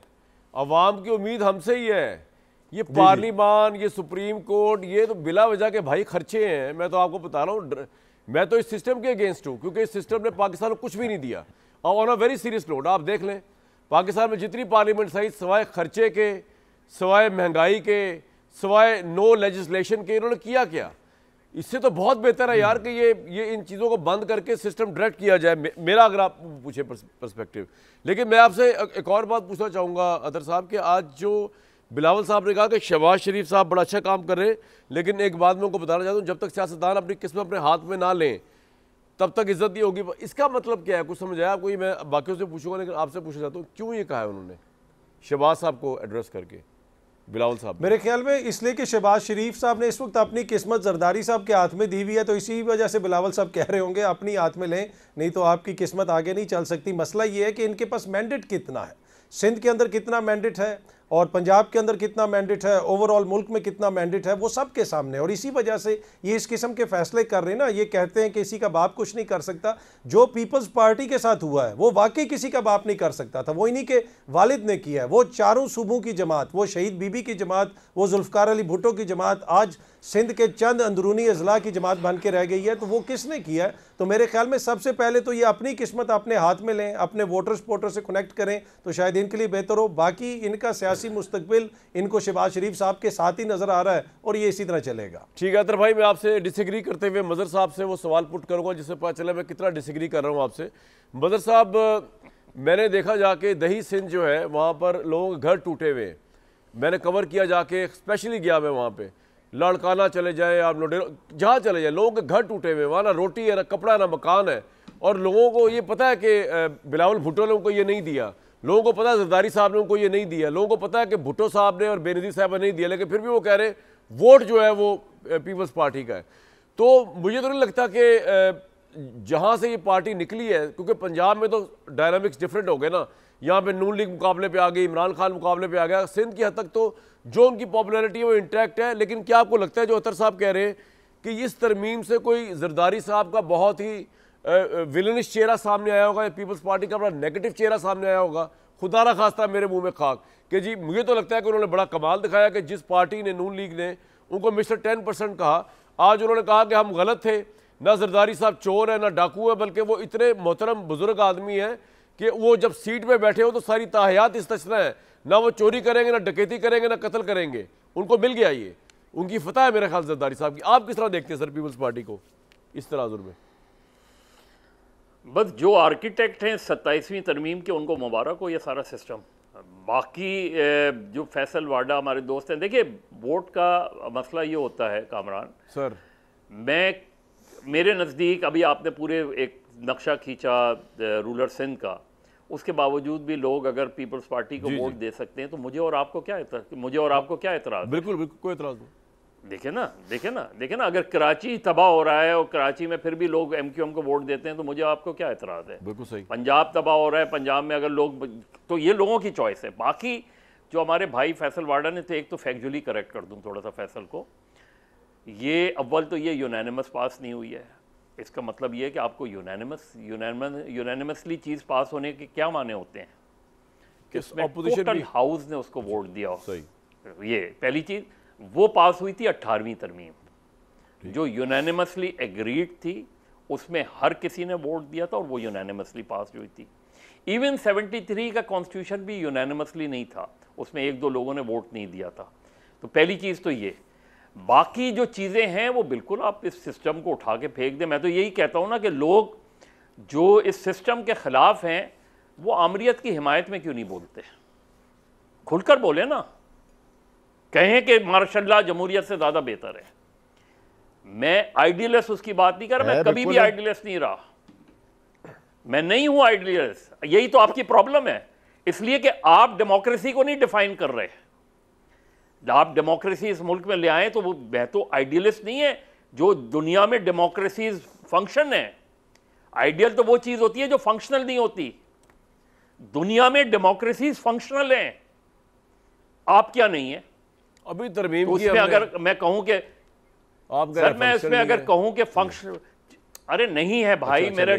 अवाम की उम्मीद हमसे ही है। ये पार्लिमान, ये सुप्रीम कोर्ट, ये तो बिला वजह के भाई खर्चे हैं। मैं तो आपको बता रहा हूँ, मैं तो इस सिस्टम के अगेंस्ट हूँ, क्योंकि इस सिस्टम ने पाकिस्तान को कुछ भी नहीं दिया। और on a very serious note आप देख लें, पाकिस्तान में जितनी पार्लियामेंट सही, सिवाय खर्चे के, सिवाय महंगाई के, सिवाय नो लेजिस्लेशन के, इन्होंने किया क्या? इससे तो बहुत बेहतर है यार कि ये इन चीज़ों को बंद करके सिस्टम डायरेक्ट किया जाए, मेरा अगर आप पूछे पर्सपेक्टिव। लेकिन मैं आपसे एक और बात पूछना चाहूँगा अतर साहब कि आज जो बिलावल साहब ने कहा कि शहबाज शरीफ साहब बड़ा अच्छा काम कर रहे हैं, लेकिन एक बात मैं उनको बताना चाहता हूँ, जब तक सियासतदान अपनी किस्मत अपने हाथ में ना लें तब तक इज्जत नहीं होगी। इसका मतलब क्या है, कुछ समझ आया आपको? मैं बाकियों से पूछूंगा, लेकिन आपसे पूछना चाहता हूँ क्यों ये कहा है उन्होंने शहबाज साहब को एड्रेस करके, बिलावल साहब? मेरे ख्याल में इसलिए कि शहबाज शरीफ साहब ने इस वक्त अपनी किस्मत जरदारी साहब के हाथ में दी हुई है, तो इसी वजह से बिलावल साहब कह रहे होंगे अपनी हाथ में लें, नहीं तो आपकी किस्मत आगे नहीं चल सकती। मसला ये है कि इनके पास मैंडेट कितना है, सिंध के अंदर कितना मैंडेट है और पंजाब के अंदर कितना मैंडेट है, ओवरऑल मुल्क में कितना मैंडेट है, वो सब के सामने। और इसी वजह से ये इस किस्म के फैसले कर रहे हैं ना। ये कहते हैं कि किसी का बाप कुछ नहीं कर सकता। जो पीपल्स पार्टी के साथ हुआ है वो वाकई किसी का बाप नहीं कर सकता था, वो इन्हीं के वालिद ने किया है। वो चारों सूबों की जमात, वो शहीद बीबी की जमात, वो जुल्फ़कार अली भुट्टो की जमात आज सिंध के चंद अंदरूनी अजला की जमात बन के रह गई है, तो वो किसने किया है? तो मेरे ख्याल में सबसे पहले तो ये अपनी किस्मत अपने हाथ में लें, अपने वोटर्स पोर्टर से कनेक्ट करें, तो शायद इनके लिए बेहतर हो। बाकी इनका सियासी मुस्तकबिल इनको शहबाज शरीफ साहब के साथ ही नजर आ रहा है और ये इसी तरह चलेगा। ठीक है अतर भाई, मैं आपसे डिसएग्री करते हुए मजर साहब से वो सवाल पुट करूंगा जिससे पता चला मैं कितना डिसएग्री कर रहा हूँ आपसे। मजर साहब, मैंने देखा जाके दही सिंध जो है वहाँ पर लोगों के घर टूटे हुए, मैंने कवर किया जाके, स्पेशली गया मैं वहाँ पे, लड़काना चले जाए आप जहाँ चले जाए, लोगों के घर टूटे हुए, वहाँ ना रोटी है, ना कपड़ा, ना मकान है। और लोगों को ये पता है कि बिलावल भुट्टो ने उनको ये नहीं दिया, लोगों को पता है जरदारी साहब ने उनको ये नहीं दिया, लोगों को पता है कि भुट्टो साहब ने और बेनज़ीर साहब ने नहीं दिया, लेकिन फिर भी वो कह रहे वोट जो है वो पीपल्स पार्टी का है। तो मुझे तो नहीं लगता कि जहाँ से ये पार्टी निकली है, क्योंकि पंजाब में तो डायनामिक्स डिफरेंट हो गए ना, यहाँ पे नून लीग मुकाबले पे आ गई, इमरान खान मुकाबले पे आ गया, सिंध की हद तक तो जो उनकी पॉपुलैरिटी है वो इंटैक्ट है। लेकिन क्या आपको लगता है जो अतर साहब कह रहे हैं कि इस तरमीम से कोई जरदारी साहब का बहुत ही विलनिश चेहरा सामने आया होगा, पीपल्स पार्टी का बड़ा नेगेटिव चेहरा सामने आया होगा? खुदा ना खास्ता मेरे मुंह में खाक कि जी, मुझे तो लगता है कि उन्होंने बड़ा कमाल दिखाया कि जिस पार्टी ने, नून लीग ने उनको मिस्टर 10% कहा, आज उन्होंने कहा कि हम गलत थे, ना जरदारी साहब चोर है ना डाकू है, बल्कि वो इतने मोहतरम बुजुर्ग आदमी हैं कि वो जब सीट पे बैठे हो तो सारी ताहियात इस्तिस्ना है, ना वो चोरी करेंगे, ना डकैती करेंगे, ना कत्ल करेंगे। उनको मिल गया, ये उनकी फतह है मेरे ख्याल जरदारी साहब की। आप किस तरह देखते हैं सर पीपल्स पार्टी को इस तनाजुर में? बस जो आर्किटेक्ट हैं 27वीं तरमीम के, उनको मुबारक हो ये सारा सिस्टम। बाकी जो फैसल वाडा हमारे दोस्त हैं, देखिए वोट का मसला ये होता है कामरान सर, मेरे नज़दीक अभी आपने पूरे एक नक्शा खींचा रूलर सिंध का, उसके बावजूद भी लोग अगर पीपल्स पार्टी को वोट दे सकते हैं तो मुझे और आपको क्या एतराज़? बिल्कुल बिल्कुल कोई एतराज़ नहीं। देखे ना अगर कराची तबाह हो रहा है और कराची में फिर भी लोग MQM को वोट देते हैं तो मुझे आपको क्या एतराज़ है? बिल्कुल सही। पंजाब तबाह हो रहा है, पंजाब में अगर लोग, तो ये लोगों की चॉइस है। बाकी जो हमारे भाई फैसल वाडा ने, तो एक तो फैक्चुअली करेक्ट कर दूं थोड़ा सा फैसल को, ये अव्वल तो ये यूनानिमस पास नहीं हुई है। इसका मतलब ये है कि आपको यूनानिमसली चीज़ पास होने के क्या माने होते हैं कि उसमें टोटल हाउस ने उसको वोट दिया। सही। ये पहली चीज़, वो पास हुई थी 18वीं तरमीम जो यूनानिमसली एग्रीड थी, उसमें हर किसी ने वोट दिया था और वो यूनानिमसली पास हुई थी। इवन 73 का कॉन्स्टिट्यूशन भी यूनानिमसली नहीं था, उसमें एक दो लोगों ने वोट नहीं दिया था। तो पहली चीज़ तो ये। बाकी जो चीज़ें हैं वो बिल्कुल आप इस सिस्टम को उठा के फेंक दें। मैं तो यही कहता हूँ ना कि लोग जो इस सिस्टम के ख़िलाफ़ हैं वो आमरीत की हिमायत में क्यों नहीं बोलते, खुलकर बोले ना, कहें कि माशाल्लाह जमहूरियत से ज़्यादा बेहतर है। मैं आइडियलिस्ट उसकी बात नहीं कर रहा, मैं कभी भी आइडियलिस्ट नहीं रहा, मैं नहीं हूं आइडियलिस्ट। यही तो आपकी प्रॉब्लम है, इसलिए कि आप डेमोक्रेसी को नहीं डिफाइन कर रहे। आप डेमोक्रेसी इस मुल्क में ले आए तो वो वह तो आइडियलिस्ट नहीं है जो दुनिया में डेमोक्रेसी फंक्शन है। आइडियल तो वो चीज़ होती है जो फंक्शनल नहीं होती। दुनिया में डेमोक्रेसी फंक्शनल है, आप क्या नहीं है। अभी तरमीम तो उसमें अगर मैं कहूं कि सर, मैं इसमें अगर कहूं कि फंक्शन, अरे नहीं है भाई, अच्छा, मेरा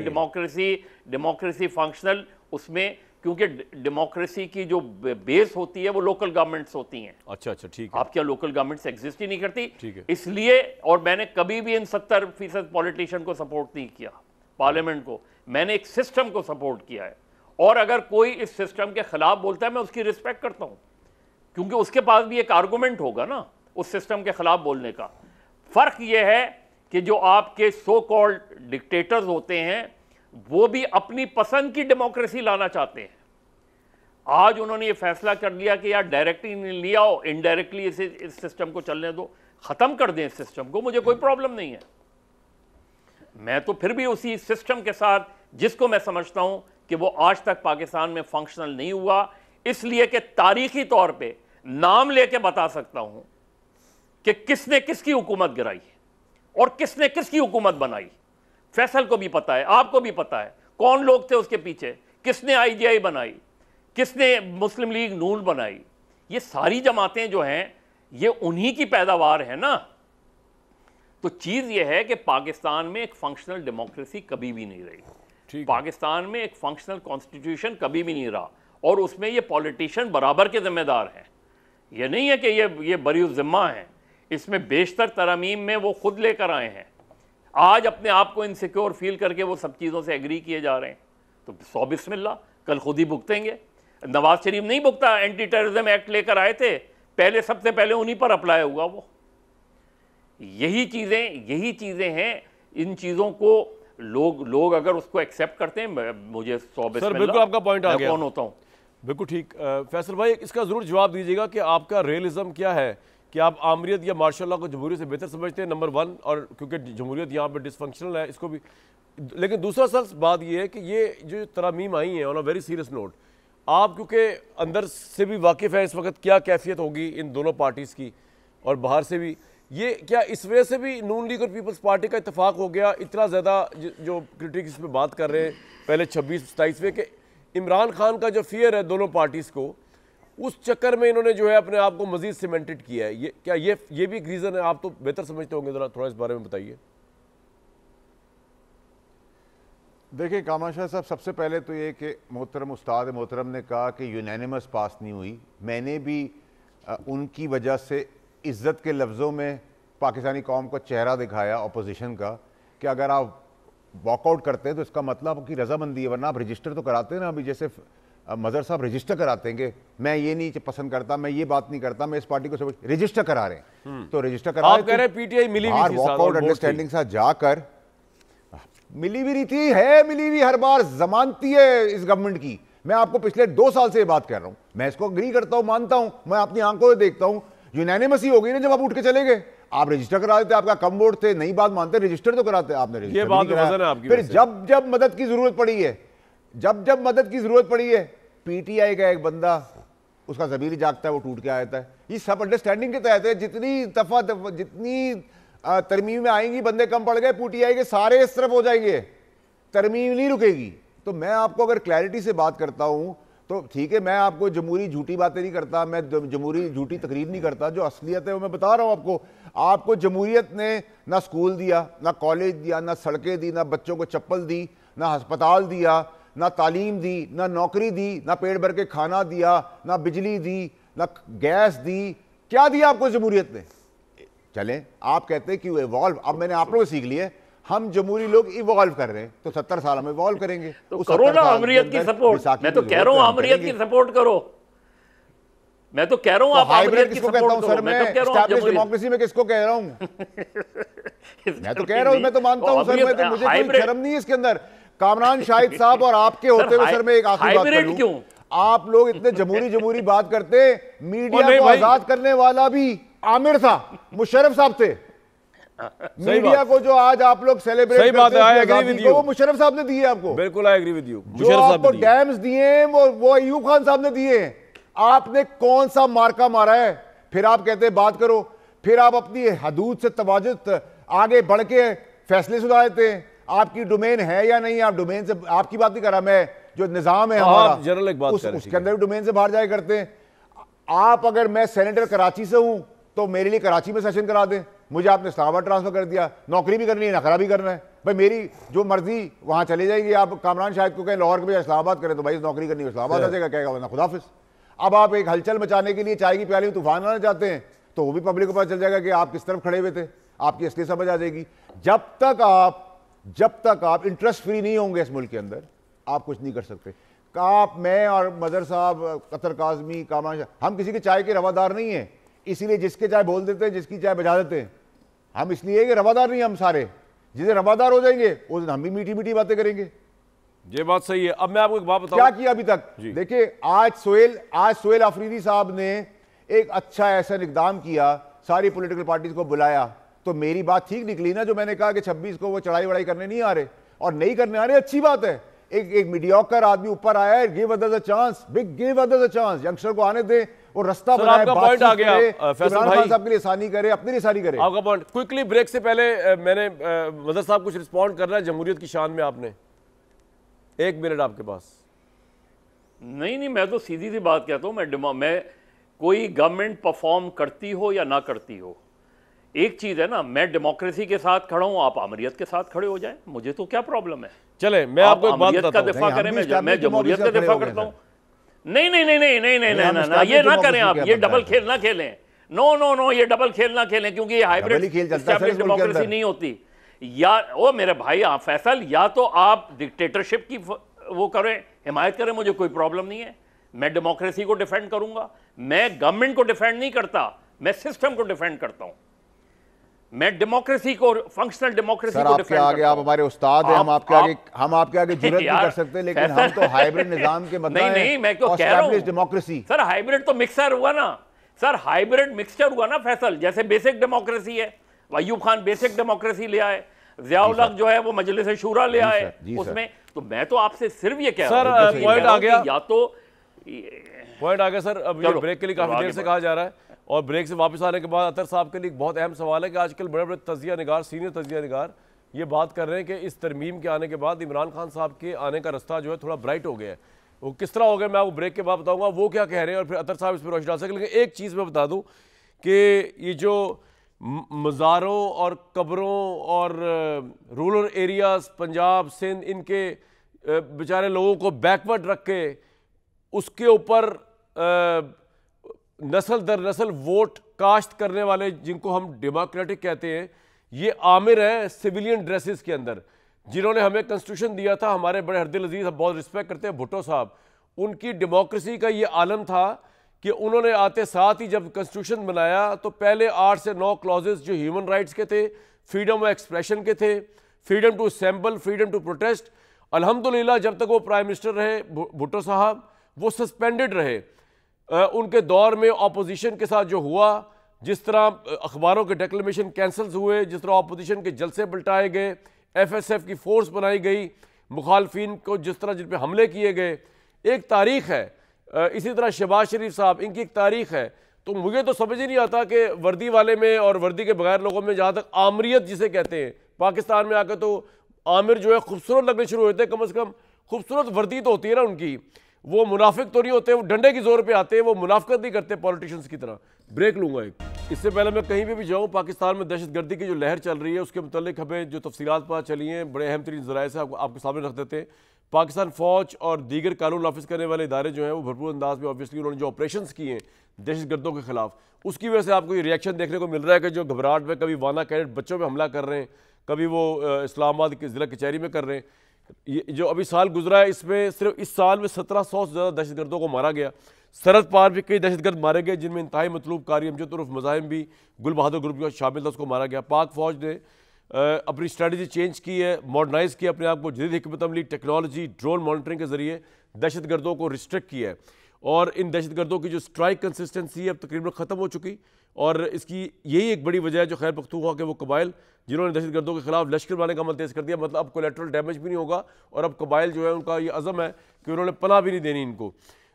डेमोक्रेसी फंक्शनल उसमें, क्योंकि डेमोक्रेसी की जो बेस होती है वो लोकल गवर्नमेंट्स होती हैं। अच्छा, ठीक है। आप क्या लोकल गवर्नमेंट्स एग्जिस्ट ही नहीं करती? ठीक है। इसलिए, और मैंने कभी भी इन 70% पॉलिटिशियन को सपोर्ट नहीं किया, पार्लियामेंट को। मैंने एक सिस्टम को सपोर्ट किया है, और अगर कोई इस सिस्टम के खिलाफ बोलता है मैं उसकी रिस्पेक्ट करता हूं, क्योंकि उसके पास भी एक आर्गूमेंट होगा ना उस सिस्टम के खिलाफ बोलने का। फर्क यह है कि जो आपके सो कॉल्ड डिक्टेटर्स होते हैं वो भी अपनी पसंद की डेमोक्रेसी लाना चाहते हैं। आज उन्होंने ये फैसला कर लिया कि यार डायरेक्टली नहीं लिया हो, इनडायरेक्टली इस सिस्टम को चलने दो, खत्म कर दें इस सिस्टम को, मुझे कोई प्रॉब्लम नहीं है। मैं तो फिर भी उसी सिस्टम के साथ, जिसको मैं समझता हूं कि वो आज तक पाकिस्तान में फंक्शनल नहीं हुआ, इसलिए कि तारीखी तौर पे नाम लेके बता सकता हूं कि किसने किसकी हुकूमत गिराई और किसने किसकी हुकूमत बनाई। फैसल को भी पता है, आपको भी पता है कौन लोग थे उसके पीछे, किसने IGI बनाई, किसने मुस्लिम लीग नून बनाई। ये सारी जमातें जो हैं ये उन्हीं की पैदावार है ना। तो चीज़ ये है कि पाकिस्तान में एक फंक्शनल डेमोक्रेसी कभी भी नहीं रही, पाकिस्तान में एक फंक्शनल कॉन्स्टिट्यूशन कभी भी नहीं रहा, और उसमें ये पॉलिटिशियन बराबर के जिम्मेदार हैं। ये नहीं है कि ये बरी ज़िम्मा हैं, इसमें बेशतर तरमीम में वो खुद लेकर आए हैं। आज अपने आप को इनसिक्योर फील करके वो सब चीज़ों से एग्री किए जा रहे हैं, तो सौ बिस्मिल्लाह, कल खुद ही भुगतेंगे। नवाज शरीफ नहीं भुगता, एंटी टेररिज्म एक्ट लेकर आए थे, पहले सबसे पहले उन्हीं पर अप्लाई हुआ वो। यही चीज़ें हैं। इन चीज़ों को लोग अगर उसको एक्सेप्ट करते हैं, मुझे सौ बिस्मिल्लाह, बिल्कुल आपका पॉइंट आ गया, कौन होता हूँ। बिल्कुल ठीक। फैसल भाई, इसका ज़रूर जवाब दीजिएगा कि आपका रियलिज्म क्या है, कि आप आमरीत या मार्शल को जमहूरियत से बेहतर समझते हैं, नंबर 1, और क्योंकि जमहूरियत यहाँ पे डिसफंक्शनल है इसको भी। लेकिन दूसरा सर बात ये है कि ये जो तरमीम आई हैं on a very serious note, आप क्योंकि अंदर से भी वाकिफ़ है इस वक्त क्या कैफियत होगी इन दोनों पार्टीज़ की, और बाहर से भी, ये क्या इस वजह से भी नून लीग और पीपल्स पार्टी का इत्तेफाक हो गया, इतना ज़्यादा जो क्रिटिक्स इस पर बात कर रहे हैं पहले 26-27 में, कि इमरान खान का जो फियर है दोनों पार्टीज़ को, उस चक्कर में इन्होंने जो है अपने आप को मजीद सीमेंटेड किया है। ये क्या ये भी एक रीज़न है? आप तो बेहतर समझते होंगे, ज़रा थोड़ा इस बारे में बताइए। देखिए कामा शाह साहब, सबसे पहले तो ये कि मोहतरम उस्ताद मोहतरम ने कहा कि यूनानिमस पास नहीं हुई। मैंने भी उनकी वजह से इज़्ज़त के लफ्ज़ों में पाकिस्तानी कौम को चेहरा दिखाया अपोजिशन का, कि अगर आप वॉकआउट करते हैं तो इसका मतलब आपकी रजामंदी है, वरना आप रजिस्टर तो कराते हैं ना। अभी जैसे मज़हर साहब रजिस्टर कराते हैं, मैं ये नहीं पसंद करता, मैं ये बात नहीं करता, मैं इस पार्टी को रजिस्टर करा रहे हैं, तो रजिस्टर करा आप कह रहे हैं PTI मिली हुई थी, वॉकआउट अंडरस्टैंडिंग साथ जाकर मिली भी नहीं थी, है मिली हुई, हर बार जमानती है इस गवर्नमेंट की। मैं आपको पिछले 2 साल से ये बात कर रहा हूं, मैं इसको अग्री करता हूं, मानता हूं, मैं अपनी आंखों से देखता हूं। यूनानिमस ही हो गई ना जब आप उठ के चले गए। आप रजिस्टर करा देते, आपका कम वोट थे, नई बात मानते, रजिस्टर तो कराते, आपने रजिस्टर नहीं कराया। फिर जब मदद की जरूरत पड़ी है, जब मदद की जरूरत पड़ी है, PTI का एक बंदा, उसका ज़मीर जागता है, वो टूट के आ जाता है। ये सब अंडरस्टैंडिंग के तहत है। जितनी तरमीम में आएंगी, बंदे कम पड़ गए, PTI के सारे इस तरफ हो जाएंगे, तरमीम नहीं रुकेगी। तो मैं आपको अगर क्लैरिटी से बात करता हूं तो ठीक है, मैं आपको जमहूरी झूठी बातें नहीं करता, मैं जमहूरी झूठी तकरीर नहीं करता, जो असलियत है वो मैं बता रहा हूँ आपको। आपको जमहूरियत ने ना स्कूल दिया, ना कॉलेज दिया, ना सड़कें दी, ना बच्चों को चप्पल दी, ना अस्पताल दिया, ना तालीम दी, ना नौकरी दी, ना पेट भर के खाना दिया, ना बिजली दी, ना गैस दी। क्या दिया आपको जमहूरियत ने? चलें, आप कहते हैं कि इवॉल्व, अब मैंने आप लोगों से सीख लिया, हम जमहूरी लोग इवॉल्व कर रहे हैं, तो 70 साल में इवॉल्व करेंगे। तो करो ना अमरीयत की सपोर्ट। मैं तो कह रहा हूं अमरीयत की सपोर्ट करो। मैं तो कह रहा हूं आप अमरीयत की सपोर्ट करो। सर मैं एस्टैब्लिश डेमोक्रेसी में किसको कह रहा हूं? मैं तो कह रहा हूं, मैं तो मानता हूं सर, मैं तो, मुझे कोई शर्म नहीं है इसके अंदर। कामरान शाहिद साहब और आपके होते हुए सर मैं एक आखिरी बात करूं, आप लोग इतने जमहूरी बात करते, मीडिया को आजाद करने वाला भी आमिर था, मुशर्रफ साहब थे। मीडिया को जो आज आप लोग सेलिब्रेट करते हैं वो मुशर्रफ साहब ने दिए आपको। बिल्कुल आई एग्री विद यू। जो आपको डैम्स दिए वो अयूब खान साहब ने दिए। आपने कौन सा मार्का मारा है? फिर आप कहते हैं बात करो, फिर आप अपनी हदूद से तवाजुद आगे बढ़ के फैसले सुना देते हैं। आपकी डोमेन है या नहीं? आप डोमेन से, आपकी बात नहीं कर रहा मैं, जो निजाम है हमारा जनरल एक बात उसके अंदर भी डोमेन से बाहर जाए करते हैं आप। अगर मैं सेनेटर कराची से हूं तो मेरे लिए कराची में सेशन करा दें, मुझे आपने इस्लामाबाद ट्रांसफर कर दिया, नौकरी भी करनी है, नखरा भी करना है, भाई मेरी जो मर्जी वहां चले जाएगी। आप कामरान शाहिद को कहें लाहौर के बजाय इस्लामाबाद करें तो भाई नौकरी करनी है इस्लामाबाद आ जाएगा, कहेगा वरना खुदाफिज। अब आप एक हलचल मचाने के लिए चाय की प्याली में तूफान आना चाहते हैं तो वो भी पब्लिक को पता चल जाएगा कि आप किस तरफ खड़े हुए थे, आपकी असली समझ आ जाएगी। जब तक आप इंटरेस्ट फ्री नहीं होंगे इस मुल्क के अंदर, आप कुछ नहीं कर सकते। आप, मैं और मदर साहब, कतर काजमी, कामरान, हम किसी के चाय के रवादार नहीं है, इसीलिए जिसके चाय बोल देते हैं, जिसकी चाय बजा देते हैं। हम इसलिए कि रवादार नहीं, हम सारे जिसे रवादार हो जाएंगे उस दिन हम भी मीठी मीठी बातें करेंगे। ये बात सही है। अब मैं आपको एक बात बताऊं, क्या किया अभी तक? देखिए आज सोहेल अफरीदी साहब ने एक अच्छा ऐसा इकदाम किया, सारी पॉलिटिकल पार्टीज को बुलाया, तो मेरी बात ठीक निकली ना, जो मैंने कहा कि 26 को वो चढ़ाई वढ़ाई करने नहीं आ रहे और नहीं करने आ रहे, अच्छी बात है। एक मीडियोकर आदमी ऊपर आया है, give others a chance, big give others a chance, youngster को आने दे, वो रास्ता बनाए, पॉइंट आ गया फैसल भाई साहब के लिए आसानी करे, अपने लिए आसानी करे। आपका पॉइंट क्विकली, ब्रेक से पहले मैंने मदर साहब कुछ रिस्पॉन्ड करना है जमहूरियत की शान में, आपने 1 मिनट आपके पास। नहीं, मैं तो सीधी सी बात कहता हूं, मैं कोई गवर्नमेंट परफॉर्म करती हो या ना करती हो, एक चीज है ना, मैं डेमोक्रेसी के साथ खड़ा हूं, आप अमरीयत के साथ खड़े हो जाएं, मुझे तो क्या प्रॉब्लम है। चले मैं आपको एक बात बताता हूं, दिफा करें, मैं जमहूरियत का दिफा करता हूं। नहीं, ये ना करें आप, ये डबल खेल ना खेलें। नो, ये डबल खेल ना खेलें, क्योंकि ये हाइब्रिड डेमोक्रेसी नहीं होती। या ओ मेरे भाई आप फैसल, या तो आप डिक्टेटरशिप की वो करें, हिमायत करें, मुझे कोई प्रॉब्लम नहीं है, मैं डेमोक्रेसी को डिफेंड करूंगा। मैं गवर्नमेंट को डिफेंड नहीं करता, मैं सिस्टम को डिफेंड करता हूं। मैं डेमोक्रेसी को, फंक्शनल डेमोक्रेसी को डिफेंड आगे, आप हमारे उस्ताद हैं, हम आपके आगे जुर्रत नहीं कर सकते, लेकिन हम तो हाइब्रिड निजाम के मतलब नहीं, मैं क्यों कह रहा हूं डेमोक्रेसी। सर हाइब्रिड तो मिक्सर हुआ ना सर, हाइब्रिड मिक्सचर हुआ ना फैसल, जैसे बेसिक डेमोक्रेसी है, अयूब खान बेसिक डेमोक्रेसी ले आए, ज़ियाउल हक जो है वो मजलिस शूरा ले आए उसमें। तो मैं तो आपसे सिर्फ ये कह रहा हूं, सर पॉइंट आ गया, या तो पॉइंट आ गया सर। अब ये ब्रेक के लिए काफी देर से कहा जा रहा है, और ब्रेक से वापस आने के बाद अतर साहब के लिए एक बहुत अहम सवाल है कि आजकल बड़े बड़े तजिया निगार, सीनियर तजिया निगार ये बात कर रहे हैं कि इस तरमीम के आने के बाद इमरान खान साहब के आने का रास्ता जो है थोड़ा ब्राइट हो गया है। वो किस तरह हो गया मैं आपको ब्रेक के बाद बताऊंगा, वो क्या कह रहे हैं, और फिर अतर साहब इस पर रोशनी डाल सकें। लेकिन एक चीज़ मैं बता दूं कि ये जो मज़ारों और कब्रों और रूरल एरियाज़ पंजाब सिंध, इनके बेचारे लोगों को बैकवर्ड रख के उसके ऊपर नस्ल दर नस्ल वोट काश्त करने वाले, जिनको हम डेमोक्रेटिक कहते हैं, ये आमिर हैं सिविलियन ड्रेसेस के अंदर, जिन्होंने हमें कॉन्स्टिट्यूशन दिया था, हमारे बड़े हरदिल अजीज, हम बहुत रिस्पेक्ट करते हैं भुट्टो साहब। उनकी डेमोक्रेसी का ये आलम था कि उन्होंने आते साथ ही जब कॉन्स्टिट्यूशन बनाया तो पहले 8 से 9 क्लॉजेस जो ह्यूमन राइट्स के थे, फ्रीडम ऑफ एक्सप्रेशन के थे, freedom to assemble, freedom to protest, अल्हम्दुलिल्लाह जब तक वो प्राइम मिनिस्टर रहे भुट्टो साहब, वो सस्पेंडेड रहे। उनके दौर में अपोजिशन के साथ जो हुआ, जिस तरह अखबारों के डेक्लेमेशन कैंसल्स हुए, जिस तरह अपोजिशन के जलसे पलटाए गए, FSF की फोर्स बनाई गई, मुखालफिन को जिस तरह जिन पर हमले किए गए, एक तारीख है। इसी तरह शहबाज शरीफ साहब, इनकी एक तारीख है। तो मुझे तो समझ ही नहीं आता कि वर्दी वाले में और वर्दी के बगैर लोगों में, जहाँ तक आमरीत जिसे कहते हैं, पाकिस्तान में आकर तो आमिर जो है खूबसूरत लगने शुरू होते हैं, कम से कम खूबसूरत वर्दी तो होती है ना उनकी। वो मुनाफिक तो नहीं होते, वो डंडे की जोर पे आते हैं, वो मुनाफिकत नहीं करते पॉलिटिशियंस की तरह। ब्रेक लूंगा एक। इससे पहले मैं कहीं पे भी जाऊँ, पाकिस्तान में दहशतगर्दी की जो लहर चल रही है उसके मुतालिक हमें जो तफसीलात पता चली हैं बड़े अहम तरीन ज़राए से आपके सामने रख देते हैं। पाकिस्तान फ़ौज और दीगर कानून नाफिज करने वाले इदारे जो हैं वो भरपूर अंदाज में ऑब्वियसली उन्होंने जो ऑपरेशन किए हैं दहशतगर्दों के खिलाफ, उसकी वजह से आपको ये रिएक्शन देखने को मिल रहा है कि जो घबराहट में कभी वाना कैडेट बच्चों पर हमला कर रहे हैं, कभी वो इस्लामाबाद के ज़िला कचहरी में कर रहे हैं। ये जो अभी साल गुजरा है इसमें सिर्फ इस साल में 1700 से ज़्यादा दहशतगर्दों को मारा गया। सरहद पार भी कई दहशतगर्द मारे गए जिनमें इंतहाई मतलूब कारी अमजद उर्फ मुजाहिम भी गुल बहादुर ग्रुप का शामिल था, उसको मारा गया। पाक फ़ौज ने अपनी स्ट्रेटजी चेंज की है, मॉडर्नाइज़ किया अपने आप को, जदीद हिकमत अमली टेक्नोलॉजी ड्रोन मॉनिटरिंग के ज़रिए दहशतगर्दों को रिस्ट्रिक्ट किया है। और इन दहशतगर्दों की जो स्ट्राइक कंसिस्टेंसी है अब तकरीबन ख़त्म हो चुकी, और इसकी यही एक बड़ी वजह है जो खैर पख्तूनख्वा के वो कबाइल जिन्होंने दहशतगर्दों के खिलाफ लश्कर बनाने का अमल तेज़ कर दिया। मतलब अब कोलेट्रल डैमेज भी नहीं होगा, और अब कबाइल जो है उनका ये अज़म है कि उन्होंने पनाह भी नहीं देनी इनको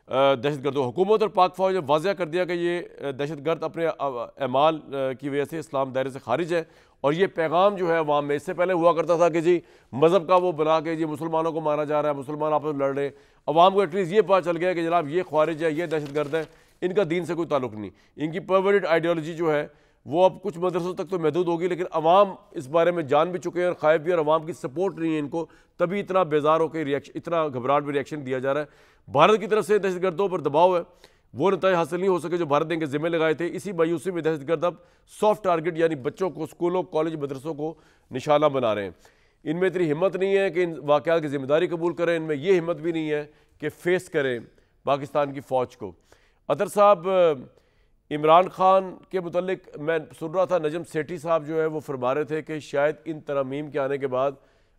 दहशतगर्दों। हुकूमत और पाक फ़ौज ने वाज़ह कर दिया कि ये दहशतगर्द अपने अमाल की वजह से इस्लाम दायरे से खारिज है, और ये पैगाम जो है अवाम में, इससे पहले हुआ करता था कि जी मज़हब का वो बना के जी मुसलमानों को मारा जा रहा है, मुसलमान आपस में लड़ रहे हैं। अवाम को एटलीस्ट ये पता चल गया कि जनाब ये ख्वारिज है, ये दहशतगर्द है, इनका दीन से कोई ताल्लुक नहीं। इनकी परवर्टेड आइडियोलॉजी जो है वो अब कुछ मदरसों तक तो महदूद होगी, लेकिन अवाम इस बारे में जान भी चुके हैं और खायफ भी, और अवाम की सपोर्ट नहीं है इनको, तभी इतना बेजार होकर रिएक्शन, इतना घबराहट में रिएक्शन दिया जा रहा है। भारत की तरफ से दहशतगर्दों पर दबाव है, वो नतीजे हासिल नहीं हो सके जो भारत ने इनके जिम्मे लगाए थे। इसी मायूसी में दहशतगर्द अब सॉफ्ट टारगेट यानी बच्चों को, स्कूलों, कॉलेज, मदरसों को निशाना बना रहे हैं। इनमें इतनी हिम्मत नहीं है कि इन वाक़यात की जिम्मेदारी कबूल करें, इनमें ये हिम्मत भी नहीं है कि फेस करें पाकिस्तान की फ़ौज को। अतर साहब, इमरान खान के मुतल्लिक मैं सुन रहा था, नजम सेठी साहब जो है वो फरमा रहे थे कि शायद इन तरमीम के आने के बाद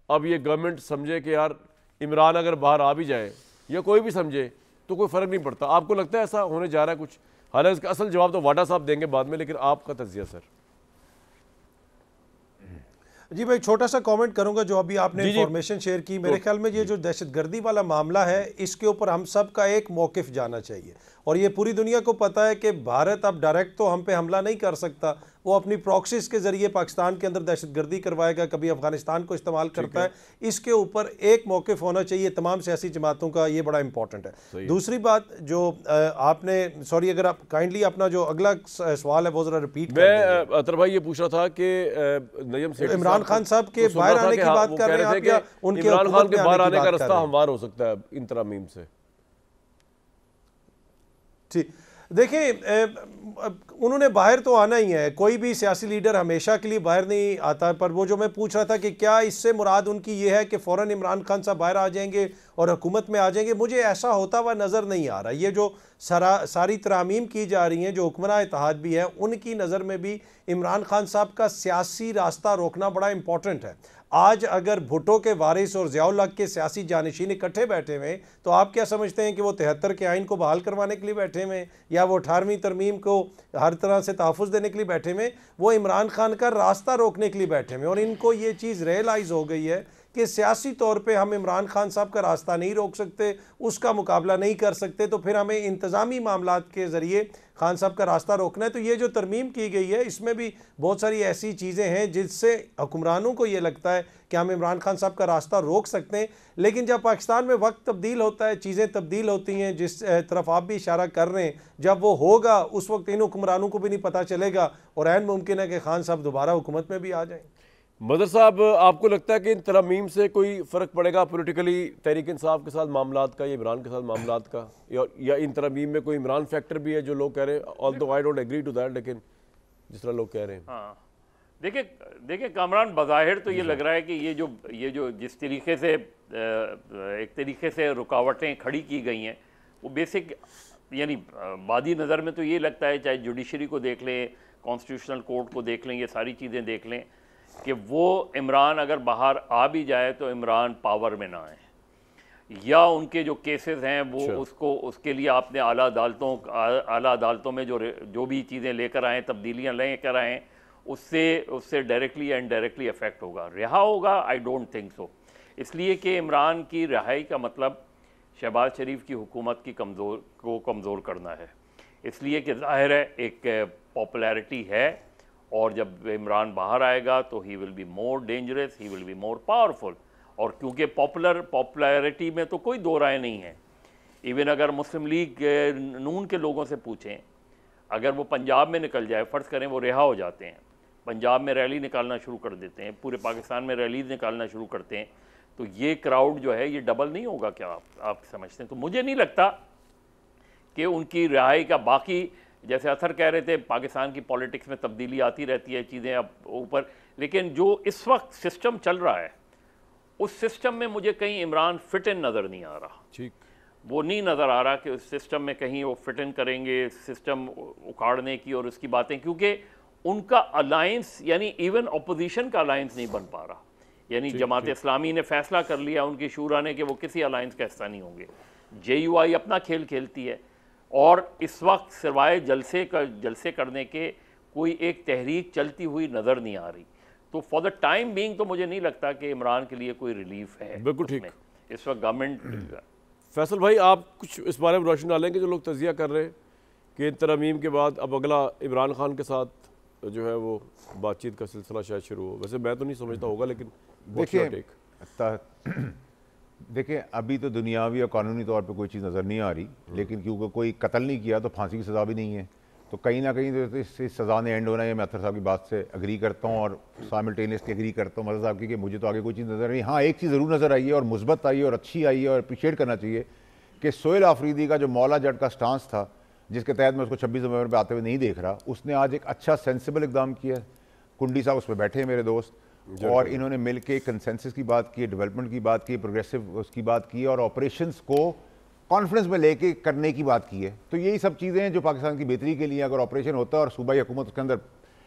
अब ये गवर्नमेंट समझे कि यार इमरान अगर बाहर आ भी जाए या कोई भी समझे तो कोई फ़र्क नहीं पड़ता। आपको लगता है ऐसा होने जा रहा है कुछ? हालांकि इसका असल जवाब तो वाडा साहब देंगे बाद में, लेकिन आपका तज्जिया सर। जी भाई, छोटा सा कमेंट करूंगा जो अभी आपने इंफॉर्मेशन शेयर की। मेरे ख्याल में ये जो दहशतगर्दी वाला मामला है इसके ऊपर हम सब का एक मौक़िफ़ जाना चाहिए, और ये पूरी दुनिया को पता है कि भारत अब डायरेक्ट तो हम पे हमला नहीं कर सकता, वो अपनी प्रॉक्सीज के ज़रिए पाकिस्तान के अंदर दहशतगर्दी करवाएगा, कभी अफगानिस्तान को इस्तेमाल करता है। इसके ऊपर एक मौक़िफ़ होना चाहिए तमाम सियासी जमातों का, ये बड़ा इंपॉर्टेंट है। दूसरी बात जो आपने, सॉरी अगर आप काइंडली अपना जो अगला सवाल है वो ज़रा रिपीट कर दें। अतर भाई ये पूछ रहा था कि इमरान खान साहब के बाहर आने की बात कर रहे हैं आप, या उनके इमरान खान के बाहर आने का रास्ता हमवार हो सकता है इन तरमीम से? ठीक, देखिए उन्होंने बाहर तो आना ही है, कोई भी सियासी लीडर हमेशा के लिए बाहर नहीं आता, पर वो जो मैं पूछ रहा था कि क्या इससे मुराद उनकी ये है कि फ़ौरन इमरान खान साहब बाहर आ जाएंगे और हुकूमत में आ जाएंगे? मुझे ऐसा होता हुआ नज़र नहीं आ रहा। ये जो सारी तरामीम की जा रही हैं, जो हुक्मरान इत्तेहाद भी है, उनकी नज़र में भी इमरान खान साहब का सियासी रास्ता रोकना बड़ा इंपॉर्टेंट है। आज अगर भुट्टो के वारिस और ज़ियाउल हक के सियासी जानशीन इकट्ठे बैठे हुए, तो आप क्या समझते हैं कि वो 73 के आइन को बहाल करवाने के लिए बैठे हुए, या वो 18वीं तरमीम को हर तरह से तहफ़्फ़ुज़ देने के लिए बैठे हुए? वो इमरान खान का रास्ता रोकने के लिए बैठे हुए, और इनको ये चीज़ रियलाइज़ हो गई है कि सियासी तौर पे हम इमरान खान साहब का रास्ता नहीं रोक सकते, उसका मुकाबला नहीं कर सकते, तो फिर हमें इंतज़ामी मामलात के ज़रिए खान साहब का रास्ता रोकना है। तो ये जो तरमीम की गई है इसमें भी बहुत सारी ऐसी चीज़ें हैं जिससे हुक्मरानों को ये लगता है कि हम इमरान खान साहब का रास्ता रोक सकते हैं। लेकिन जब पाकिस्तान में वक्त तब्दील होता है, चीज़ें तब्दील होती हैं, जिस तरफ आप भी इशारा कर रहे हैं, जब वो होगा उस वक्त इन हुक्मरानों को भी नहीं पता चलेगा, और ऐन मुमकिन है कि खान साहब दोबारा हुकूमत में भी आ जाएँ। मदर साहब, आपको लगता है कि इन तरमीम से कोई फ़र्क पड़ेगा पोलिटिकली तहरीक इंसाफ के साथ मामलात का या इमरान के साथ मामलात का, या इन तरमीम में कोई इमरान फैक्टर भी है जो लोग कह रहे हैं? Although I don't agree to that, लेकिन जिस तरह लोग कह रहे हैं। हाँ, देखिए कामरान, बज़ाहिर तो ये लग रहा है कि ये जो जिस तरीके से एक तरीके से रुकावटें खड़ी की गई हैं वो बेसिक, यानी बादी नज़र में तो ये लगता है, चाहे जुडिशरी को देख लें, कॉन्स्टिट्यूशनल कोर्ट को देख लें, ये सारी चीज़ें देख लें, कि वो इमरान अगर बाहर आ भी जाए तो इमरान पावर में ना आए, या उनके जो केसेस हैं वो उसके लिए आपने आला अदालतों में जो भी चीज़ें लेकर आएँ, तब्दीलियाँ लेकर आएँ, उससे डायरेक्टली या इनडायरेक्टली अफेक्ट होगा। रिहा होगा? I don't think so. इसलिए कि इमरान की रिहाई का मतलब शहबाज शरीफ की हुकूमत की कमज़ोर करना है, इसलिए कि ज़ाहिर है एक पॉपुलैरिटी है, और जब इमरान बाहर आएगा तो he will be more dangerous, he will be more powerful. और क्योंकि पॉपुलैरिटी में तो कोई दो राय नहीं है इवन अगर मुस्लिम लीग नून के लोगों से पूछें, अगर वो पंजाब में निकल जाए, फ़र्ज़ करें वो रिहा हो जाते हैं, पंजाब में रैली निकालना शुरू कर देते हैं, पूरे पाकिस्तान में रैली निकालना शुरू करते हैं, तो ये क्राउड जो है ये डबल नहीं होगा क्या? आप समझते हैं? तो मुझे नहीं लगता कि उनकी रिहाई का, बाकी जैसे अथर कह रहे थे पाकिस्तान की पॉलिटिक्स में तब्दीली आती रहती है, चीज़ें अब ऊपर, लेकिन जो इस वक्त सिस्टम चल रहा है उस सिस्टम में मुझे कहीं इमरान फिट इन नज़र नहीं आ रहा। ठीक, वो नहीं नज़र आ रहा कि उस सिस्टम में कहीं वो फिट इन करेंगे, सिस्टम उखाड़ने की और उसकी बातें, क्योंकि उनका अलायंस यानी इवन अपोजिशन का अलायंस नहीं बन पा रहा। यानी जमात इस्लामी ने फैसला कर लिया उनकी शूरा ने कि वो किसी अलायंस का हिस्सा नहीं होंगे, JUI अपना खेल खेलती है, और इस वक्त सिवाय जलसे करने के कोई एक तहरीक चलती हुई नज़र नहीं आ रही। तो फॉर द टाइम बीइंग तो मुझे नहीं लगता कि इमरान के लिए कोई रिलीफ है। बिल्कुल ठीक। इस वक्त गवर्नमेंट। फैसल भाई, आप कुछ इस बारे में रोशनी डालेंगे? जो लोग तजिया कर रहे हैं कि तरमीम के बाद अब अगला इमरान खान के साथ जो है वो बातचीत का सिलसिला शायद शुरू हो। वैसे मैं तो नहीं समझता होगा, लेकिन देखिए अभी तो दुनियावी और कानूनी तौर पे कोई चीज़ नज़र नहीं आ रही, लेकिन क्योंकि कोई कत्ल नहीं किया तो फांसी की सज़ा भी नहीं है, तो कहीं ना कहीं तो इस सज़ा ने एंड होना है। मैं अतर साहब की बात से अग्री करता हूँ और साइमल्टेनियसली अग्री करता हूँ मज़र साहब की कि मुझे तो आगे कोई चीज़ नज़र नहीं। हाँ, एक चीज़ ज़रूर नज़र आई है और मुस्बत आई है और अच्छी आई है और अप्रिशिएट करना चाहिए कि सोहेल आफरीदी का जो मौला जट का स्टांस था, जिसके तहत मैं उसको 26 नवंबर पर आते हुए नहीं देख रहा, उसने आज एक अच्छा सेंसिबल इकदाम किया। कुंडी साहब उसमें बैठे हैं मेरे दोस्त, और इन्होंने मिल के कंसेंसस की बात की, डेवलपमेंट की बात की, प्रोग्रेसिव उसकी बात की और ऑपरेशंस को कॉन्फ्रेंस में लेके करने की बात की है। तो यही सब चीज़ें हैं जो पाकिस्तान की बेहतरी के लिए, अगर ऑपरेशन होता है और सूबाई हुकूमत उसके अंदर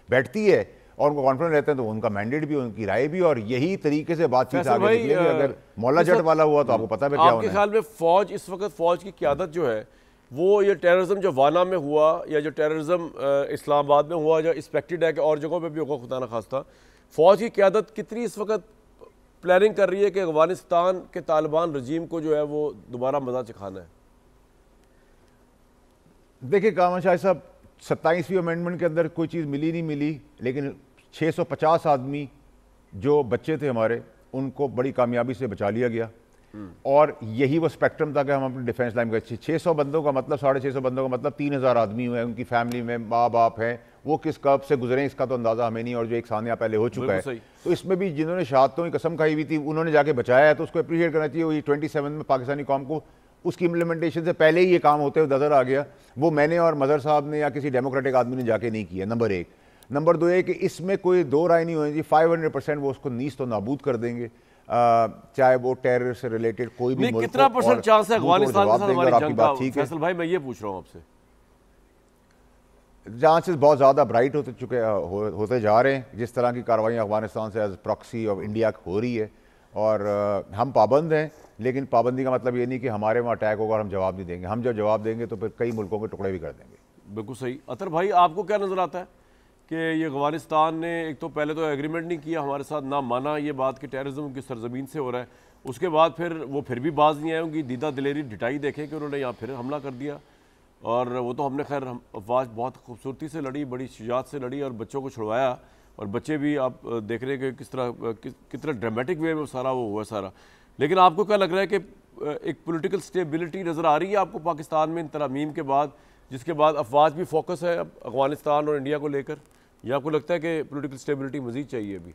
बैठती है और उनको कॉन्फ्रेंस रहते हैं तो उनका मैंडेट भी, उनकी राय भी, और यही तरीके से बातचीत आगे निकलेगी। अगर मौला जट वाला हुआ तो आपको पता है क्या होना है। आपके ख्याल में फौज इस वक्त, फौज की क़यादत जो है वो, ये टेररिज्म जो वाना में हुआ या जो टेररिज्म इस्लामाबाद में हुआ, जो एक्सपेक्टेड है कि और जगहों पर भी होगा खुदा न खास्ता, फौज की क़यादत कितनी इस वक्त प्लानिंग कर रही है कि अफगानिस्तान के तालिबान रजीम को जो है वो दोबारा मज़ा चखाना है? देखिए कामन शाह साहब, 27वीं अमेंडमेंट के अंदर कोई चीज़ मिली नहीं मिली, लेकिन 650 आदमी जो बच्चे थे हमारे, उनको बड़ी कामयाबी से बचा लिया गया। और यही वो स्पेक्ट्रम था कि हम अपनी डिफेंस लाइन का 600 बंदों का मतलब, 650 बंदों का मतलब 3000 आदमी हुए, उनकी फैमिली में माँ बाप हैं, वो किस कब से गुजरे इसका तो अंदाज़ा हमें नहीं, और जो एक सानिया पहले हो चुका है। तो इसमें भी जिन्होंने शहादतों की कसम खाई हुई थी उन्होंने जाके बचाया है, तो उसको अप्रिशिएट करना चाहिए। वही 27 में पाकिस्तानी कौम को उसकी इम्प्लीमेंटेशन से पहले ही ये काम होते हुए नजर आ गया। वो मैंने और मज़र साहब ने या किसी डेमोक्रेटिक आदमी ने जाके नहीं किया, नंबर एक। नंबर दो है कि इसमें कोई दो राय नहीं होनी चाहिए, 500% वो उसको नीस तो नाबूद कर देंगे, चाहे वो टेरर से रिलेटेड कोई भी मुल्क। कितना परसेंट चांस है अफगानिस्तान के साथ हमारी जंग का? फैसल भाई मैं ये पूछ रहा हूँ आपसे। चांसेस बहुत ज़्यादा ब्राइट होते जा रहे हैं, जिस तरह की कार्रवाइयाँ अफगानिस्तान से एज प्रॉक्सी ऑफ इंडिया हो रही है, और हम पाबंद हैं, लेकिन पाबंदी का मतलब ये नहीं कि हमारे वहाँ अटैक होगा और हम जवाब नहीं देंगे। हम जब जवाब देंगे तो फिर कई मुल्कों के टुकड़े भी कर देंगे। बिल्कुल सही। अतर भाई, आपको क्या नज़र आता है कि ये अफगानिस्तान ने एक तो पहले तो एग्रीमेंट नहीं किया हमारे साथ, ना माना ये बात कि टेररिज्म की सरजमीन से हो रहा है, उसके बाद फिर वो फिर भी बाज नहीं आए, उनकी दीदा दिलेरी ढिटाई देखें कि उन्होंने यहाँ फिर हमला कर दिया, और वो तो हमने खैर अफवाज बहुत खूबसूरती से लड़ी, बड़ी शुजात से लड़ी और बच्चों को छुड़वाया, और बच्चे भी आप देख रहे हैं कि कितना ड्रामेटिक वे में सारा वो हुआ सारा। लेकिन आपको क्या लग रहा है कि एक पॉलिटिकल स्टेबिलिटी नज़र आ रही है आपको पाकिस्तान में इन तरमीम के बाद, जिसके बाद अफवाज भी फोकस है अब अफगानिस्तान और इंडिया को लेकर, या आपको लगता है कि पॉलिटिकल स्टेबिलिटी मजीद चाहिए अभी?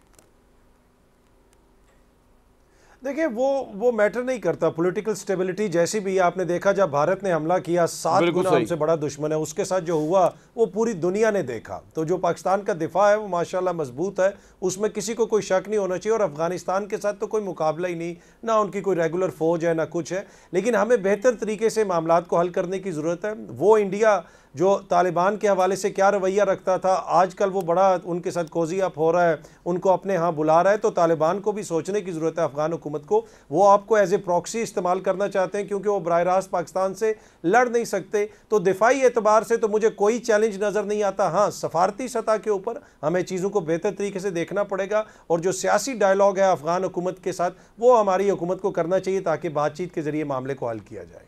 देखिए वो मैटर नहीं करता पॉलिटिकल स्टेबिलिटी जैसी भी। आपने देखा जब भारत ने हमला किया 7 गुना हमसे बड़ा दुश्मन है, उसके साथ जो हुआ वो पूरी दुनिया ने देखा। तो जो पाकिस्तान का दिफा है वो माशाल्लाह मजबूत है, उसमें किसी को कोई शक नहीं होना चाहिए। और अफगानिस्तान के साथ तो कोई मुकाबला ही नहीं, ना उनकी कोई रेगुलर फौज है ना कुछ है, लेकिन हमें बेहतर तरीके से मामलात को हल करने की ज़रूरत है। वो इंडिया जो तालिबान के हवाले से क्या रवैया रखता था, आजकल वो बड़ा उनके साथ कोजी अप हो रहा है, उनको अपने यहाँ बुला रहा है। तो तालिबान को भी सोचने की ज़रूरत है, अफगान हुकूमत को। वो आपको एज ए प्रॉक्सी इस्तेमाल करना चाहते हैं क्योंकि वो बराह रास्त पाकिस्तान से लड़ नहीं सकते। तो दिफाई एतबार से तो मुझे कोई चैलेंज नज़र नहीं आता। हाँ, सफारती सतह के ऊपर हमें चीज़ों को बेहतर तरीके से देखना पड़ेगा, और जो सियासी डायलॉग है अफगान हुकूमत के साथ वो हमारी हुकूमत को करना चाहिए ताकि बातचीत के ज़रिए मामले को हल किया जाए।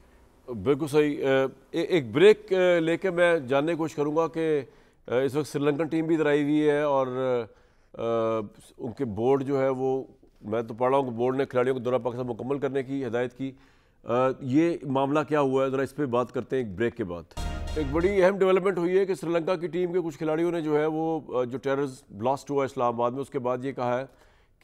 बिल्कुल सही। एक ब्रेक लेके मैं जानने की कोशिश करूँगा कि इस वक्त श्रीलंकन टीम भी इधर आई हुई है, और उनके बोर्ड जो है वो, मैं तो पढ़ रहा हूँ कि बोर्ड ने खिलाड़ियों को दौरा पाकिस्तान मुकम्मल करने की हिदायत की। ये मामला क्या हुआ है, ज़रा इस पर बात करते हैं एक ब्रेक के बाद। एक बड़ी अहम डेवलपमेंट हुई है कि श्रीलंका की टीम के कुछ खिलाड़ियों ने जो है वो जो टेररिस्ट ब्लास्ट हुआ इस्लामाबाद में, उसके बाद ये कहा है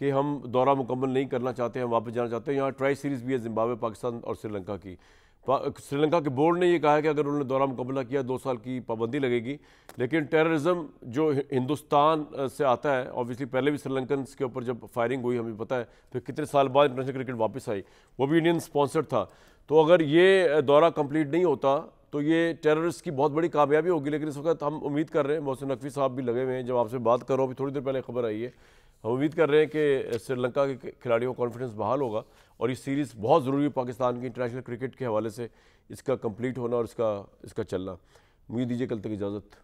कि हम दौरा मुकम्मल नहीं करना चाहते हैं, वापस जाना चाहते हैं। यहाँ ट्राई सीरीज़ भी है जिम्बाब्वे, पाकिस्तान और श्रीलंका की। श्रीलंका के बोर्ड ने ये कहा है कि अगर उन्होंने दौरा मुकम्मल किया 2 साल की पाबंदी लगेगी। लेकिन टेररिज्म जो हिंदुस्तान से आता है, ऑब्वियसली पहले भी श्रीलंकन के ऊपर जब फायरिंग हुई हमें पता है, फिर कितने साल बाद इंटरनेशनल क्रिकेट वापस आई, वो भी इंडियन स्पॉन्सर्ड था। तो अगर ये दौरा कंप्लीट नहीं होता तो ये टेररिस्ट की बहुत बड़ी कामयाबी होगी। लेकिन इस वक्त हम उम्मीद कर रहे हैं, मोहसिन नकवी साहब भी लगे हुए हैं, जब आपसे बात कर रहा हूँ अभी थोड़ी देर पहले खबर आई है, हम उम्मीद कर रहे हैं कि श्रीलंका के खिलाड़ियों को कॉन्फिडेंस बहाल होगा और ये सीरीज़ बहुत ज़रूरी है पाकिस्तान की इंटरनेशनल क्रिकेट के हवाले से, इसका कंप्लीट होना और इसका चलना। उम्मीद दीजिए कल तक इजाज़त।